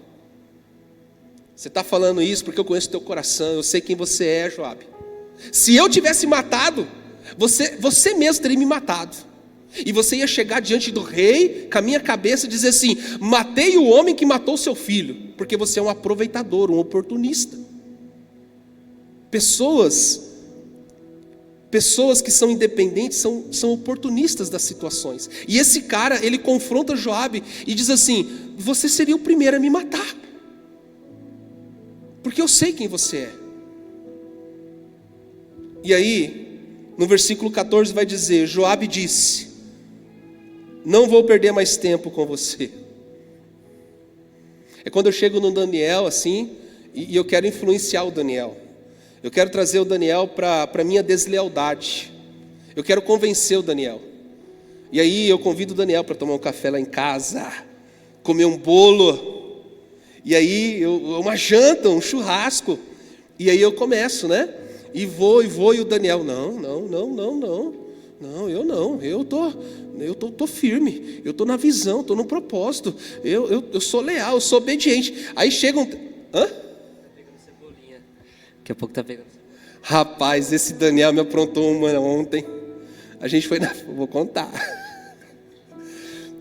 S1: Você está falando isso porque eu conheço o teu coração, eu sei quem você é, Joabe. Se eu tivesse matado, você mesmo teria me matado. E você ia chegar diante do rei com a minha cabeça e dizer assim: matei o homem que matou seu filho. Porque você é um aproveitador, um oportunista. Pessoas que são independentes são oportunistas das situações. E esse cara, ele confronta Joabe e diz assim: você seria o primeiro a me matar, porque eu sei quem você é. E aí, no versículo 14 vai dizer: Joabe disse: não vou perder mais tempo com você. É quando eu chego no Daniel assim, e eu quero influenciar o Daniel. Eu quero trazer o Daniel para a minha deslealdade. Eu quero convencer o Daniel. E aí eu convido o Daniel para tomar um café lá em casa, comer um bolo. E aí uma janta, um churrasco. E aí eu começo, né? E vou, e o Daniel: não, eu tô firme, eu tô na visão, tô no propósito, eu sou leal, eu sou obediente. Aí chega hã?
S2: Daqui a pouco tá pegando.
S1: Rapaz, esse Daniel me aprontou uma ontem. A gente foi vou contar.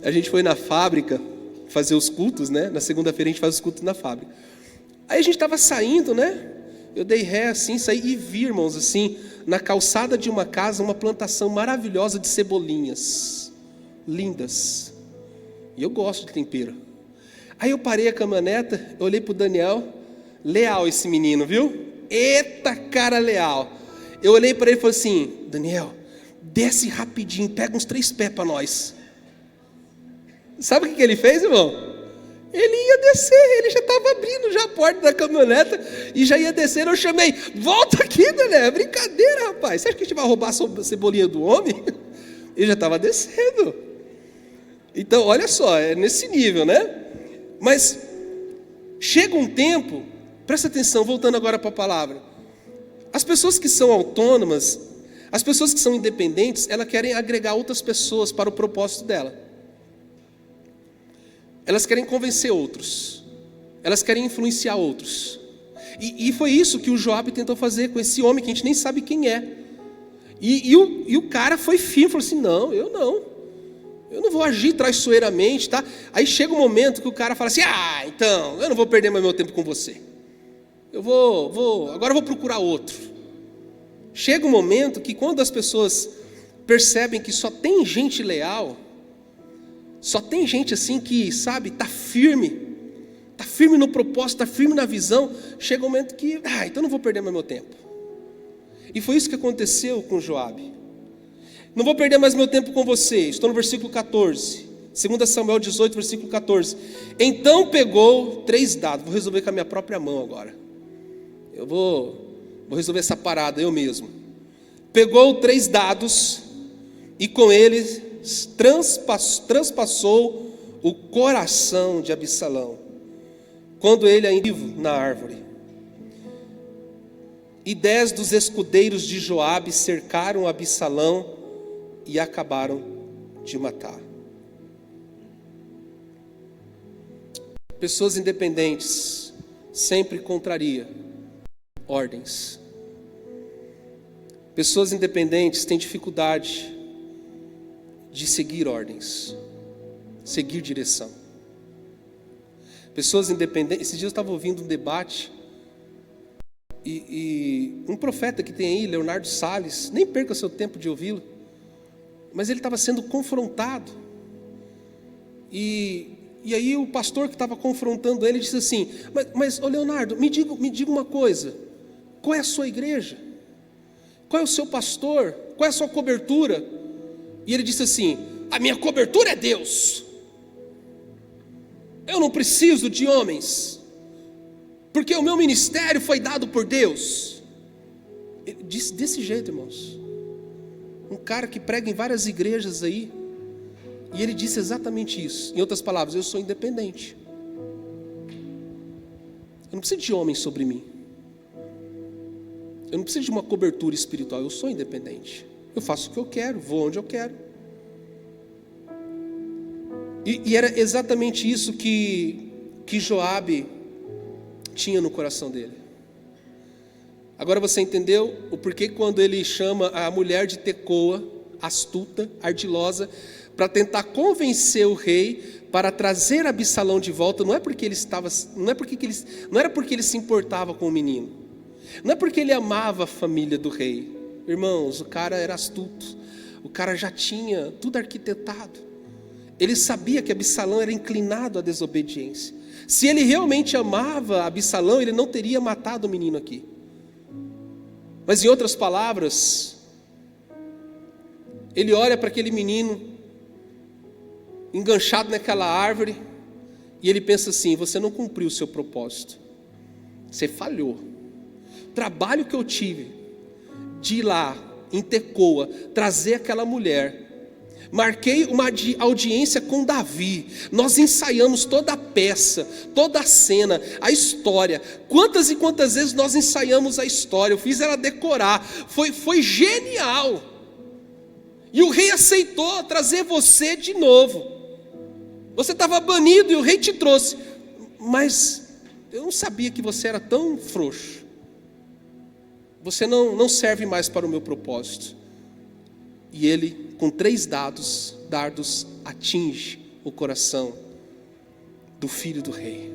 S1: A gente foi na fábrica fazer os cultos, né? Na segunda-feira a gente faz os cultos na fábrica. Aí a gente estava saindo, né? Eu dei ré assim, saí e vi, irmãos, assim, na calçada de uma casa, uma plantação maravilhosa de cebolinhas, lindas. E eu gosto de tempero. Aí eu parei a caminhoneta, eu olhei pro Daniel: leal esse menino, viu? Eita, cara leal. Eu olhei para ele e falei assim: Daniel, desce rapidinho, pega uns 3 pés para nós. Sabe o que ele fez, irmão? Ele ia descer, ele já estava abrindo já a porta da caminhoneta e já ia descer. Eu chamei: volta aqui, Daniel, é brincadeira, rapaz. Você acha que a gente vai roubar a cebolinha do homem? Ele já estava descendo. Então, olha só, é nesse nível, né? Mas chega um tempo, presta atenção, voltando agora para a palavra. As pessoas que são autônomas, as pessoas que são independentes, elas querem agregar outras pessoas para o propósito dela. Elas querem convencer outros, elas querem influenciar outros. E foi isso que o Joabe tentou fazer com esse homem que a gente nem sabe quem é. E o cara foi firme, falou assim: não, eu não vou agir traiçoeiramente, tá? Aí chega um momento que o cara fala assim: então, eu não vou perder mais meu tempo com você. Agora eu vou procurar outro. Chega um momento que quando as pessoas percebem que só tem gente leal, só tem gente assim que, sabe, está firme no propósito, está firme na visão, chega um momento que, então não vou perder mais meu tempo. E foi isso que aconteceu com Joabe. Não vou perder mais meu tempo com você. Estou no versículo 14, 2 Samuel 18, versículo 14. Então pegou 3 dados, vou resolver com a minha própria mão agora. Eu vou resolver essa parada eu mesmo. pegou 3 dados e com eles transpassou o coração de Absalão, quando ele ainda vivo na árvore. E 10 dos escudeiros de Joabe cercaram Absalão e acabaram de matar. Pessoas independentes sempre contraria ordens. Pessoas independentes têm dificuldade de seguir ordens, seguir direção. Pessoas independentes. Esses dias eu estava ouvindo um debate e um profeta que tem aí, Leonardo Salles, nem perca seu tempo de ouvi-lo, mas ele estava sendo confrontado. E aí o pastor que estava confrontando ele disse assim: mas ô Leonardo, me diga uma coisa, qual é a sua igreja? Qual é o seu pastor? Qual é a sua cobertura? E ele disse assim: a minha cobertura é Deus. Eu não preciso de homens, porque o meu ministério foi dado por Deus. Ele disse desse jeito, irmãos. Um cara que prega em várias igrejas aí, e ele disse exatamente isso. Em outras palavras, eu sou independente. Eu não preciso de homens sobre mim. Eu não preciso de uma cobertura espiritual. Eu sou independente. Eu faço o que eu quero, vou onde eu quero. E era exatamente isso que Joabe tinha no coração dele. Agora você entendeu o porquê quando ele chama a mulher de Tecoa, astuta, ardilosa, para tentar convencer o rei para trazer Absalão de volta. Não era porque ele se importava com o menino, não é porque ele amava a família do rei. Irmãos, o cara era astuto, o cara já tinha tudo arquitetado. Ele sabia que Absalão era inclinado à desobediência. Se ele realmente amava Absalão, ele não teria matado o menino aqui. Mas em outras palavras, ele olha para aquele menino enganchado naquela árvore e ele pensa assim: você não cumpriu o seu propósito, você falhou. O trabalho que eu tive de ir lá em Tecoa, trazer aquela mulher, marquei uma audiência com Davi, nós ensaiamos toda a peça, toda a cena, a história. Quantas e quantas vezes nós ensaiamos a história, eu fiz ela decorar, foi genial. E o rei aceitou trazer você de novo. Você estava banido e o rei te trouxe, mas eu não sabia que você era tão frouxo. Você não serve mais para o meu propósito. E ele, com 3 dardos, atinge o coração do filho do rei.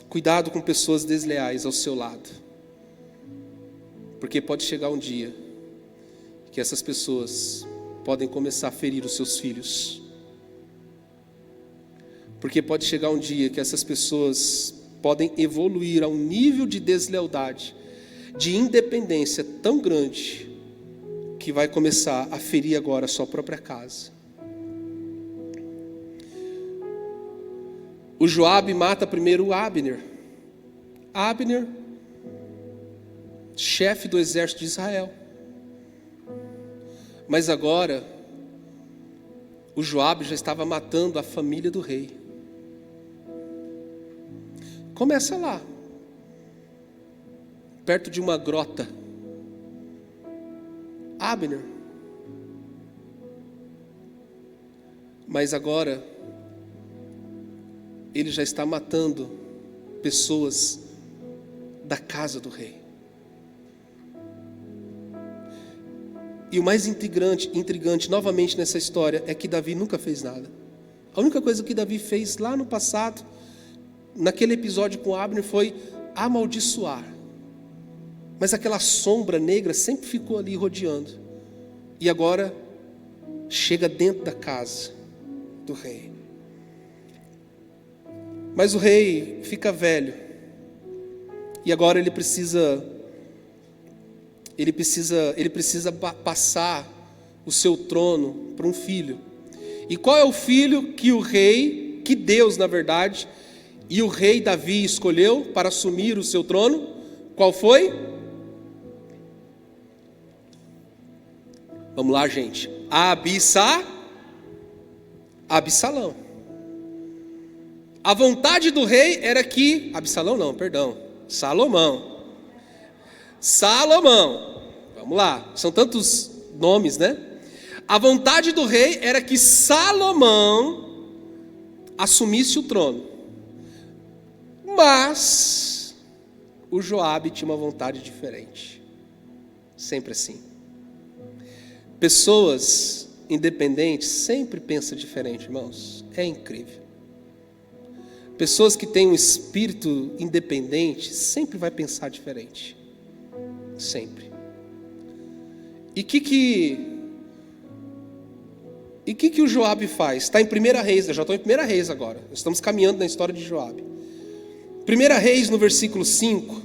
S1: Cuidado com pessoas desleais ao seu lado, porque pode chegar um dia que essas pessoas podem começar a ferir os seus filhos. Porque pode chegar um dia que essas pessoas podem evoluir a um nível de deslealdade, de independência tão grande, que vai começar a ferir agora a sua própria casa. O Joabe mata primeiro o Abner. Abner, chefe do exército de Israel. Mas agora, o Joabe já estava matando a família do rei. Começa lá, perto de uma grota. Abner. Mas agora, ele já está matando pessoas da casa do rei. E o mais intrigante novamente nessa história é que Davi nunca fez nada. A única coisa que Davi fez lá no passado, naquele episódio com Abner, foi amaldiçoar. Mas aquela sombra negra sempre ficou ali rodeando. E agora chega dentro da casa do rei. Mas o rei fica velho. E agora ele precisa passar o seu trono para um filho. E qual é o filho que Deus, na verdade, e o rei Davi escolheu para assumir o seu trono? Qual foi? Vamos lá, gente. Absalão. A vontade do rei era que... Absalão não, perdão. Salomão. Vamos lá. São tantos nomes, né? A vontade do rei era que Salomão assumisse o trono. Mas o Joabe tinha uma vontade diferente. Sempre assim. Pessoas independentes sempre pensam diferente, irmãos. É incrível. Pessoas que têm um espírito independente sempre vai pensar diferente. Sempre. E o que o Joabe faz? Está em 1 Reis, eu já estou em 1 Reis agora. Estamos caminhando na história de Joabe. 1 Reis no versículo 5. 1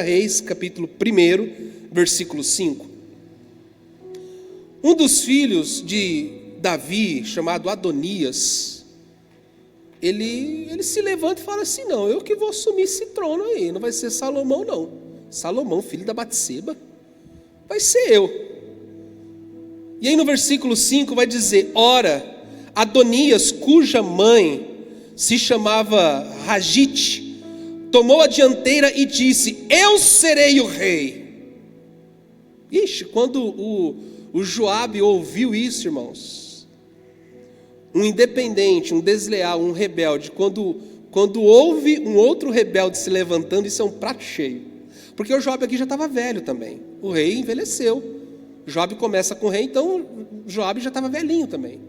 S1: Reis capítulo 1, versículo 5. Um dos filhos de Davi, chamado Adonias, ele se levanta e fala assim: não, eu que vou assumir esse trono aí, não vai ser Salomão não. Salomão, filho da Batseba, vai ser eu. E aí no versículo 5 vai dizer: ora, Adonias, cuja mãe se chamava Ragite, tomou a dianteira e disse: eu serei o rei. Ixi, quando o Joabe ouviu isso, irmãos, um independente, um desleal, um rebelde, quando ouve um outro rebelde se levantando, isso é um prato cheio. Porque o Joabe aqui já estava velho também. O rei envelheceu. Joabe começa com o rei, então Joabe já estava velhinho também.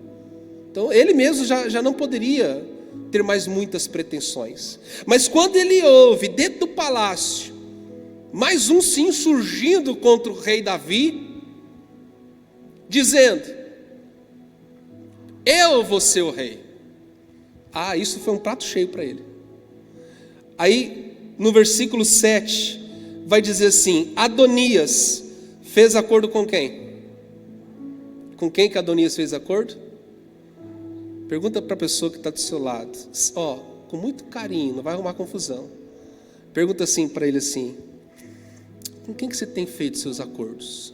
S1: Então ele mesmo já não poderia ter mais muitas pretensões. Mas quando ele ouve dentro do palácio mais um se insurgindo contra o rei Davi, dizendo: eu vou ser o rei. Isso foi um prato cheio para ele. Aí no versículo 7 vai dizer assim: Adonias fez acordo com quem? Com quem que Adonias fez acordo? Pergunta para a pessoa que está do seu lado, com muito carinho, não vai arrumar confusão. Pergunta assim para ele assim: com quem que você tem feito seus acordos?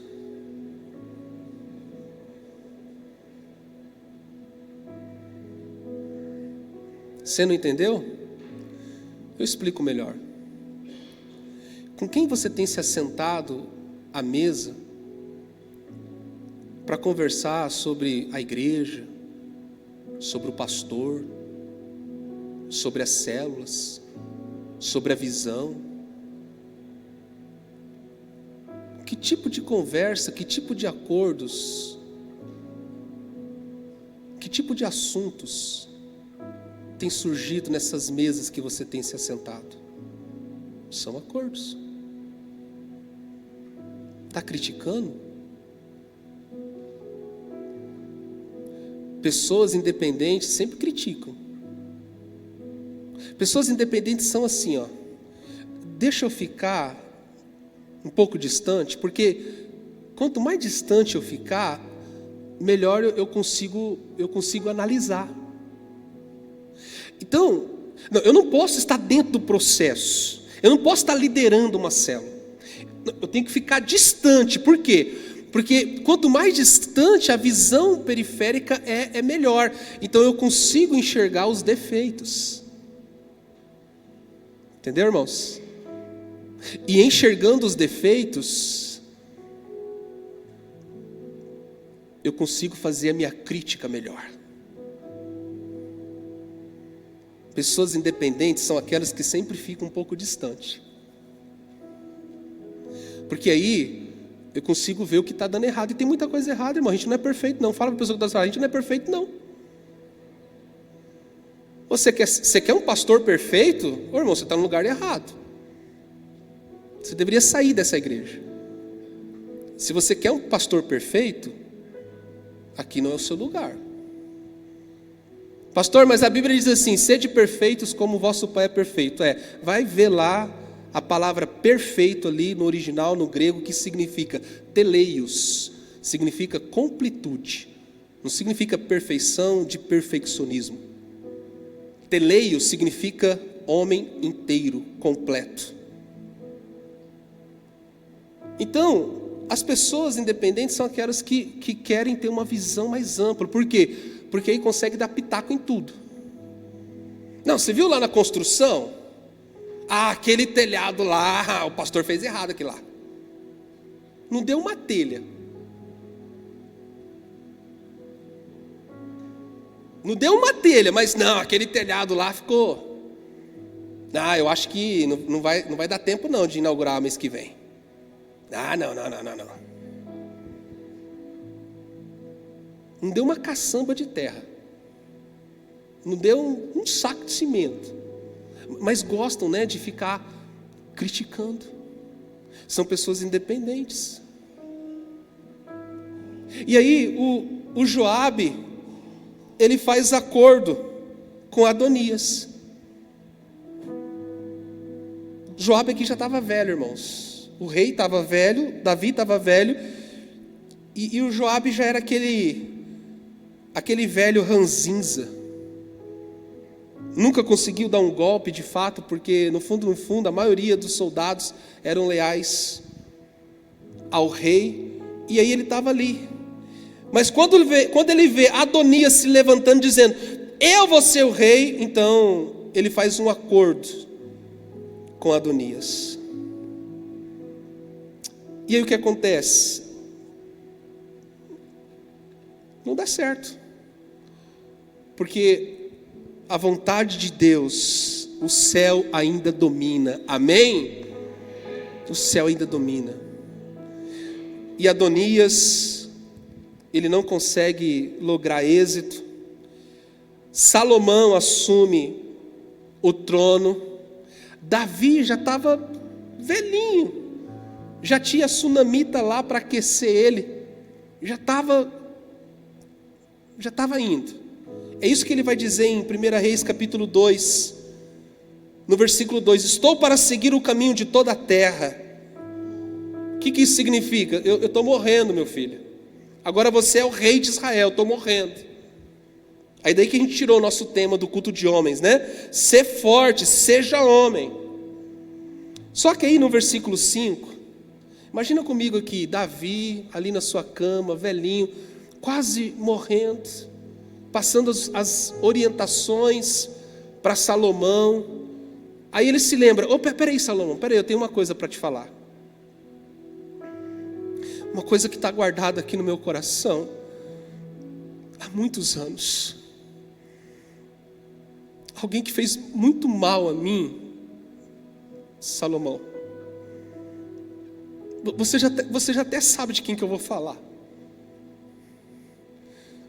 S1: Você não entendeu? Eu explico melhor. Com quem você tem se assentado à mesa para conversar sobre a igreja, sobre o pastor, sobre as células, sobre a visão? Que tipo de conversa, que tipo de acordos, que tipo de assuntos tem surgido nessas mesas que você tem se assentado? São acordos. Está criticando? Pessoas independentes sempre criticam. Pessoas independentes são assim, deixa eu ficar um pouco distante, porque quanto mais distante eu ficar, melhor eu consigo analisar. Então, eu não posso estar dentro do processo, eu não posso estar liderando uma célula, eu tenho que ficar distante. Por quê? Porque quanto mais distante, a visão periférica é melhor, então eu consigo enxergar os defeitos. Entendeu, irmãos? E enxergando os defeitos, eu consigo fazer a minha crítica melhor. Pessoas independentes são aquelas que sempre ficam um pouco distantes. Porque aí eu consigo ver o que está dando errado. E tem muita coisa errada, irmão. A gente não é perfeito, não. Fala para a pessoa que está falando: a gente não é perfeito, não. Você quer um pastor perfeito? Ô, irmão, você está no lugar errado. Você deveria sair dessa igreja. Se você quer um pastor perfeito, aqui não é o seu lugar. Pastor, mas a Bíblia diz assim: sede perfeitos como o vosso Pai é perfeito. Vai ver lá a palavra perfeito ali no original, no grego, que significa teleios, significa completude. Não significa perfeição de perfeccionismo. Teleios significa homem inteiro, completo. Então, as pessoas independentes são aquelas que querem ter uma visão mais ampla. Por quê? Porque aí consegue dar pitaco em tudo. Não, você viu lá na construção? Aquele telhado lá, o pastor fez errado aquilo lá. Não deu uma telha. Não deu uma telha, mas não, aquele telhado lá ficou. Eu acho que não vai dar tempo não de inaugurar mês que vem. Não. Não deu uma caçamba de terra. Não deu um saco de cimento. Mas gostam, né, de ficar criticando. São pessoas independentes. E aí o Joabe, ele faz acordo com Adonias. Joabe aqui já estava velho, irmãos. O rei estava velho, Davi estava velho, e o Joabe já era aquele velho ranzinza. Nunca conseguiu dar um golpe de fato, porque no fundo, a maioria dos soldados eram leais ao rei, e aí ele estava ali. Mas quando ele vê Adonias se levantando, dizendo, eu vou ser o rei, então ele faz um acordo com Adonias. E aí o que acontece? Não dá certo. Porque a vontade de Deus, o céu ainda domina. Amém? O céu ainda domina. E Adonias, ele não consegue lograr êxito. Salomão assume o trono. Davi já estava velhinho. Já tinha sunamita lá para aquecer ele. Já estava indo. É isso que ele vai dizer em 1 Reis capítulo 2, no versículo 2, estou para seguir o caminho de toda a terra. O que isso significa? Eu estou morrendo, meu filho. Agora você é o rei de Israel, estou morrendo. Aí daí que a gente tirou o nosso tema do culto de homens, né? Ser forte, seja homem. Só que aí no versículo 5, imagina comigo aqui, Davi ali na sua cama, velhinho, quase morrendo, passando as orientações para Salomão. Aí ele se lembra, peraí Salomão, peraí, eu tenho uma coisa para te falar. Uma coisa que está guardada aqui no meu coração há muitos anos. Alguém que fez muito mal a mim, Salomão. Você já até sabe de quem que eu vou falar.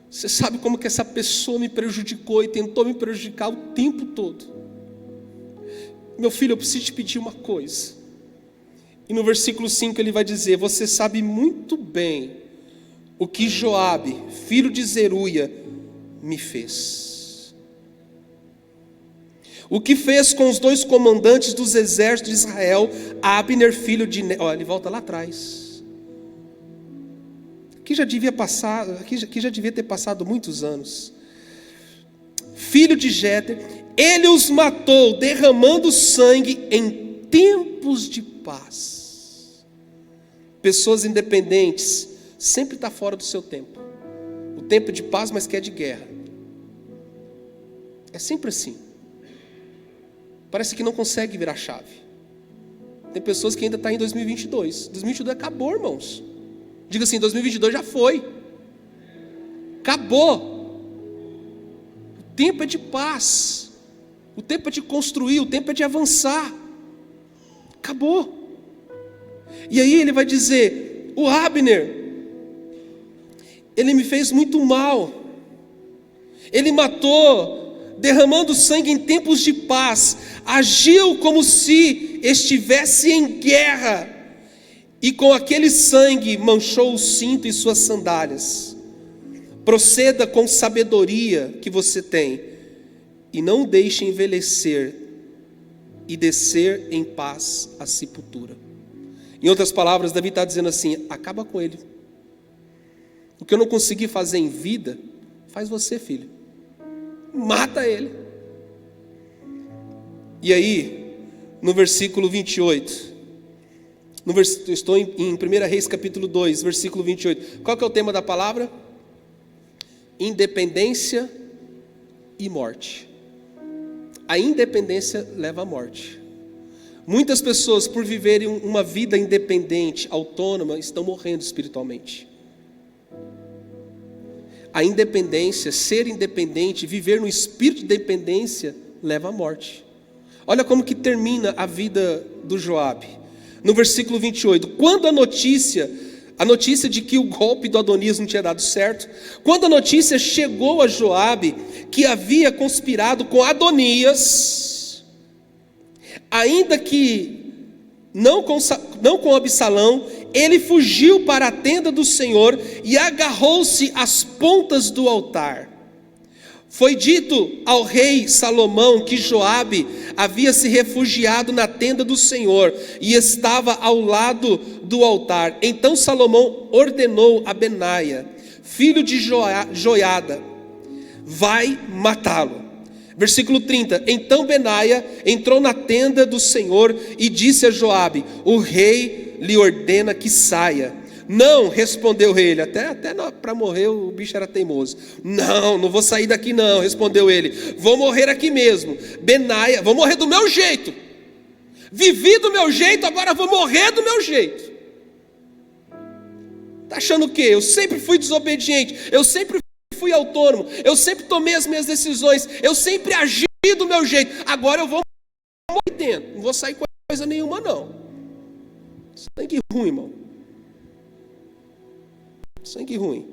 S1: Você sabe como que essa pessoa me prejudicou e tentou me prejudicar o tempo todo. Meu filho, eu preciso te pedir uma coisa. E no versículo 5 ele vai dizer, você sabe muito bem o que Joabe, filho de Zeruia, me fez. O que fez com os 2 comandantes dos exércitos de Israel, Abner, filho de Ner. Olha, ele volta lá atrás. Que já devia ter passado muitos anos. Filho de Jéter, ele os matou, derramando sangue em tempos de paz. Pessoas independentes sempre está fora do seu tempo. O tempo de paz, mas quer de guerra. É sempre assim. Parece que não consegue virar chave. Tem pessoas que ainda estão em 2022. 2022 acabou, irmãos. Diga assim, 2022 já foi. Acabou. O tempo é de paz. O tempo é de construir, o tempo é de avançar. Acabou. E aí ele vai dizer, o Abner, ele me fez muito mal. Ele matou, derramando sangue em tempos de paz. Agiu como se estivesse em guerra. E com aquele sangue manchou o cinto e suas sandálias. Proceda com sabedoria que você tem, e não deixe envelhecer e descer em paz à sepultura. Em outras palavras, Davi está dizendo assim, acaba com ele. O que eu não consegui fazer em vida, faz você, filho. Mata ele. E aí, no versículo 28, Estou em 1 Reis capítulo 2, versículo 28. Qual que é o tema da palavra? Independência e morte. A independência leva à morte. Muitas pessoas, por viverem uma vida independente, autônoma, estão morrendo espiritualmente. A independência, ser independente, viver no espírito de dependência, leva à morte. Olha como que termina a vida do Joabe. No versículo 28, quando a notícia de que o golpe do Adonias não tinha dado certo, quando a notícia chegou a Joabe, que havia conspirado com Adonias, ainda que não com Absalão, ele fugiu para a tenda do Senhor e agarrou-se às pontas do altar. Foi dito ao rei Salomão que Joabe havia se refugiado na tenda do Senhor e estava ao lado do altar. Então Salomão ordenou a Benaia, filho de Joiada, vai matá-lo. Versículo 30, então Benaia entrou na tenda do Senhor e disse a Joabe, o rei lhe ordena que saia. Não, respondeu ele, até para morrer o bicho era teimoso. Não vou sair daqui não, respondeu ele, vou morrer aqui mesmo. Benaia, vou morrer do meu jeito. Vivi do meu jeito, agora vou morrer do meu jeito. Está achando o quê? Eu sempre fui desobediente, eu sempre fui autônomo, eu sempre tomei as minhas decisões, eu sempre agi do meu jeito, agora eu vou morrer dentro, não vou sair com coisa nenhuma não. Sangue ruim, irmão. Sangue ruim.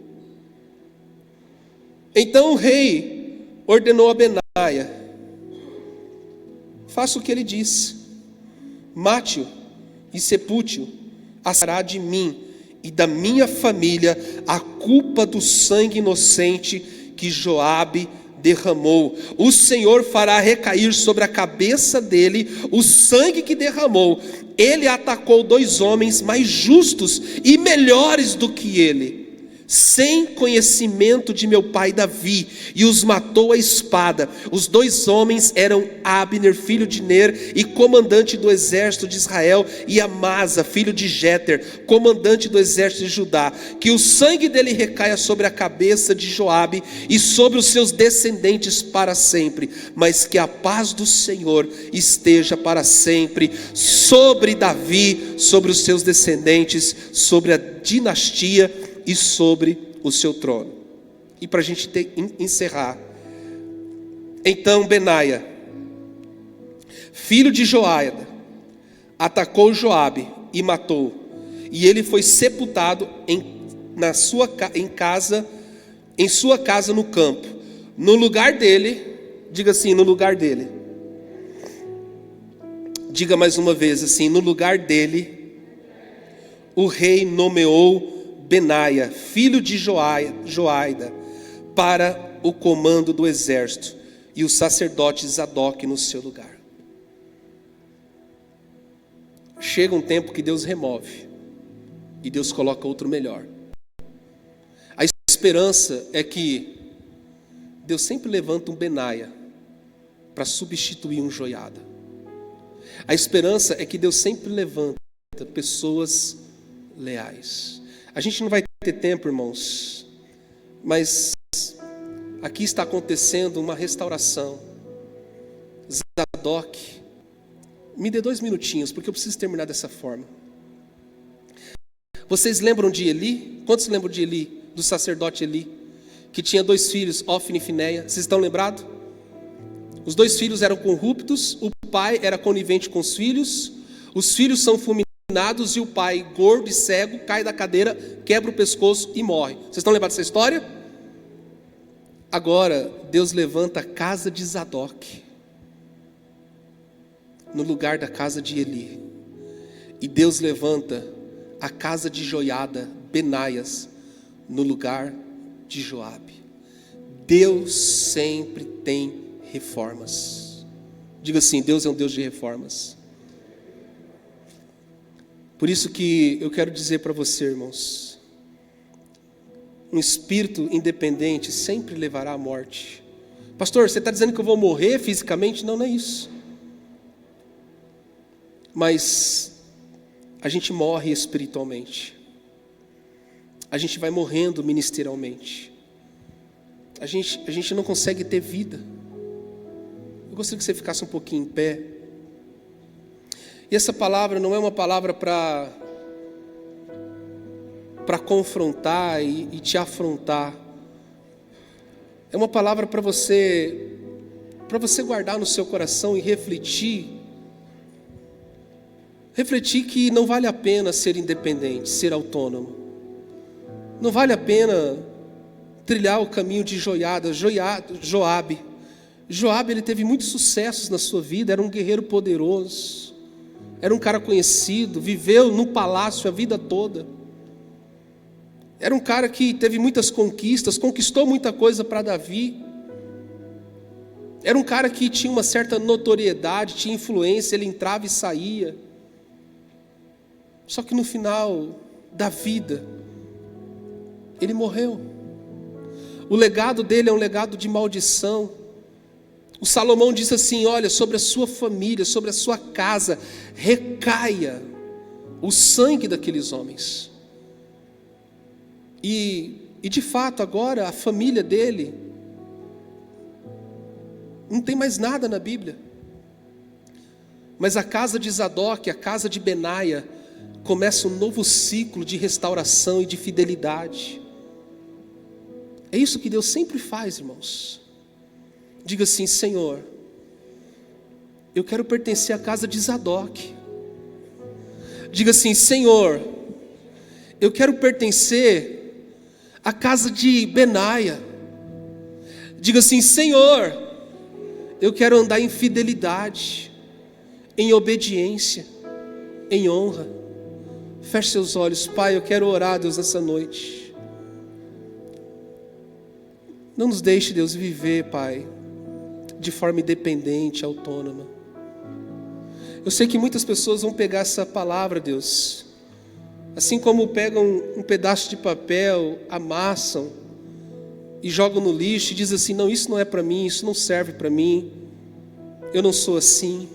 S1: Então o rei ordenou a Benaia, faça o que ele disse, mate-o e sepulte-o, assará de mim e da minha família a culpa do sangue inocente que Joabe derramou. O Senhor fará recair sobre a cabeça dele o sangue que derramou. Ele atacou 2 homens mais justos e melhores do que ele, sem conhecimento de meu pai Davi, e os matou à espada. Os 2 homens eram Abner, filho de Ner, e comandante do exército de Israel, e Amasa, filho de Jeter, comandante do exército de Judá. Que o sangue dele recaia sobre a cabeça de Joabe e sobre os seus descendentes para sempre, mas que a paz do Senhor esteja para sempre sobre Davi, sobre os seus descendentes, sobre a dinastia e sobre o seu trono. E para a gente encerrar, então Benaia, filho de Joiada, atacou Joabe e matou, e ele foi sepultado em sua casa no campo. No lugar dele, diga assim, no lugar dele, diga mais uma vez assim, no lugar dele, o rei nomeou Benaia, filho de Joiada, para o comando do exército, e o sacerdote Zadok no seu lugar. Chega um tempo que Deus remove, e Deus coloca outro melhor. A esperança é que Deus sempre levanta um Benaia para substituir um Joiada. A esperança é que Deus sempre levanta pessoas leais. A gente não vai ter tempo, irmãos, mas aqui está acontecendo uma restauração. Zadok, me dê 2 minutinhos, porque eu preciso terminar dessa forma. Vocês lembram de Eli? Quantos lembram de Eli, do sacerdote Eli, que tinha 2 filhos, Ofni e Finéia? Vocês estão lembrados? Os 2 filhos eram corruptos, o pai era conivente com os filhos são fulminados, e o pai, gordo e cego, cai da cadeira, quebra o pescoço e morre. Vocês estão lembrados dessa história? Agora Deus levanta a casa de Zadok no lugar da casa de Eli, e Deus levanta a casa de Joiada, Benaias, no lugar de Joabe. Deus sempre tem reformas. Diga assim, Deus é um Deus de reformas. Por isso que eu quero dizer para você, irmãos, um espírito independente sempre levará à morte. Pastor, você está dizendo que eu vou morrer fisicamente? Não, não é isso. Mas a gente morre espiritualmente. A gente vai morrendo ministerialmente. A gente não consegue ter vida. Eu gostaria que você ficasse um pouquinho em pé. E essa palavra não é uma palavra para confrontar e te afrontar. É uma palavra para você guardar no seu coração e refletir que não vale a pena ser independente, ser autônomo. Não vale a pena trilhar o caminho de Joabe. Joabe, ele teve muitos sucessos na sua vida, era um guerreiro poderoso, era um cara conhecido, viveu no palácio a vida toda. Era um cara que teve muitas conquistas, conquistou muita coisa para Davi. Era um cara que tinha uma certa notoriedade, tinha influência, ele entrava e saía. Só que no final da vida, ele morreu. O legado dele é um legado de maldição. O Salomão diz assim: olha, sobre a sua família, sobre a sua casa, recaia o sangue daqueles homens. E de fato agora a família dele não tem mais nada na Bíblia. Mas a casa de Zadok, a casa de Benaia, começa um novo ciclo de restauração e de fidelidade. É isso que Deus sempre faz, irmãos. Diga assim: Senhor, eu quero pertencer à casa de Zadok. Diga assim: Senhor, eu quero pertencer à casa de Benaia. Diga assim: Senhor, eu quero andar em fidelidade, em obediência, em honra. Feche seus olhos. Pai, eu quero orar, Deus, nessa noite. Não nos deixe, Deus, viver, Pai, de forma independente, autônoma. Eu sei que muitas pessoas vão pegar essa palavra, Deus, assim como pegam um pedaço de papel, amassam e jogam no lixo e dizem assim: não, isso não é para mim, isso não serve para mim, eu não sou assim.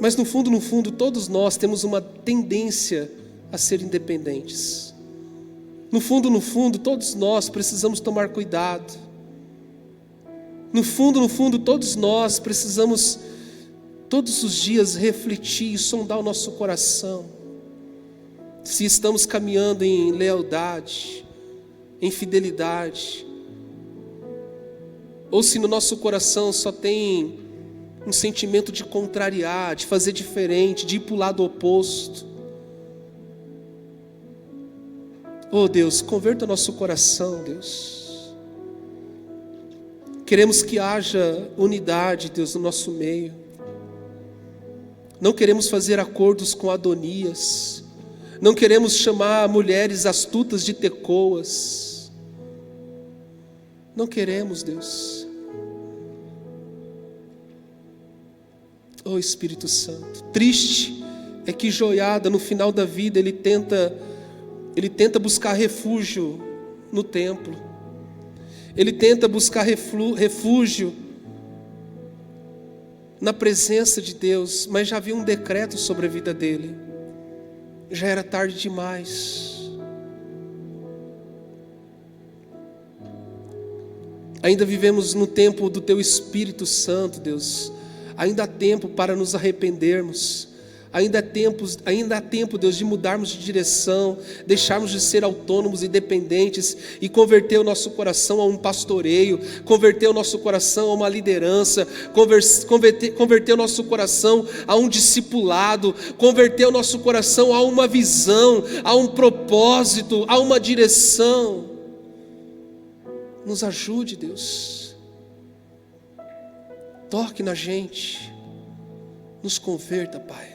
S1: Mas no fundo, todos nós temos uma tendência a ser independentes. No fundo, todos nós precisamos tomar cuidado. No fundo, todos nós precisamos, todos os dias, refletir e sondar o nosso coração. Se estamos caminhando em lealdade, em fidelidade, ou se no nosso coração só tem um sentimento de contrariar, de fazer diferente, de ir para o lado oposto. Oh Deus, converta o nosso coração, Deus. Queremos que haja unidade, Deus, no nosso meio. Não queremos fazer acordos com Adonias. Não queremos chamar mulheres astutas de Tecoas. Não queremos, Deus. Oh Espírito Santo, triste é que Joiada, no final da vida, ele tenta buscar refúgio no templo. Ele tenta buscar refúgio na presença de Deus, mas já havia um decreto sobre a vida dele. Já era tarde demais. Ainda vivemos no tempo do Teu Espírito Santo, Deus. Ainda há tempo para nos arrependermos. Ainda há tempo, Deus, de mudarmos de direção, deixarmos de ser autônomos e dependentes e converter o nosso coração a um pastoreio, converter o nosso coração a uma liderança, converter o nosso coração a um discipulado, converter o nosso coração a uma visão, a um propósito, a uma direção. Nos ajude, Deus. Toque na gente, nos converta, Pai,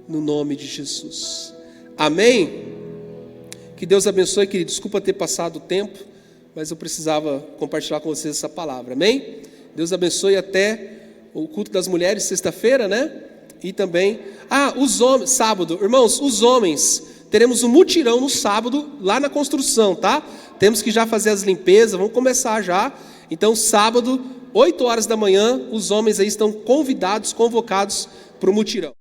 S1: no nome de Jesus. Amém? Que Deus abençoe, querido. Desculpa ter passado o tempo, mas eu precisava compartilhar com vocês essa palavra. Amém? Deus abençoe até o culto das mulheres, sexta-feira, né? E também, os homens, sábado, irmãos, os homens, teremos um mutirão no sábado, lá na construção, tá? Temos que já fazer as limpezas, vamos começar já. Então, sábado, 8 horas da manhã, os homens aí estão convidados, convocados para o mutirão.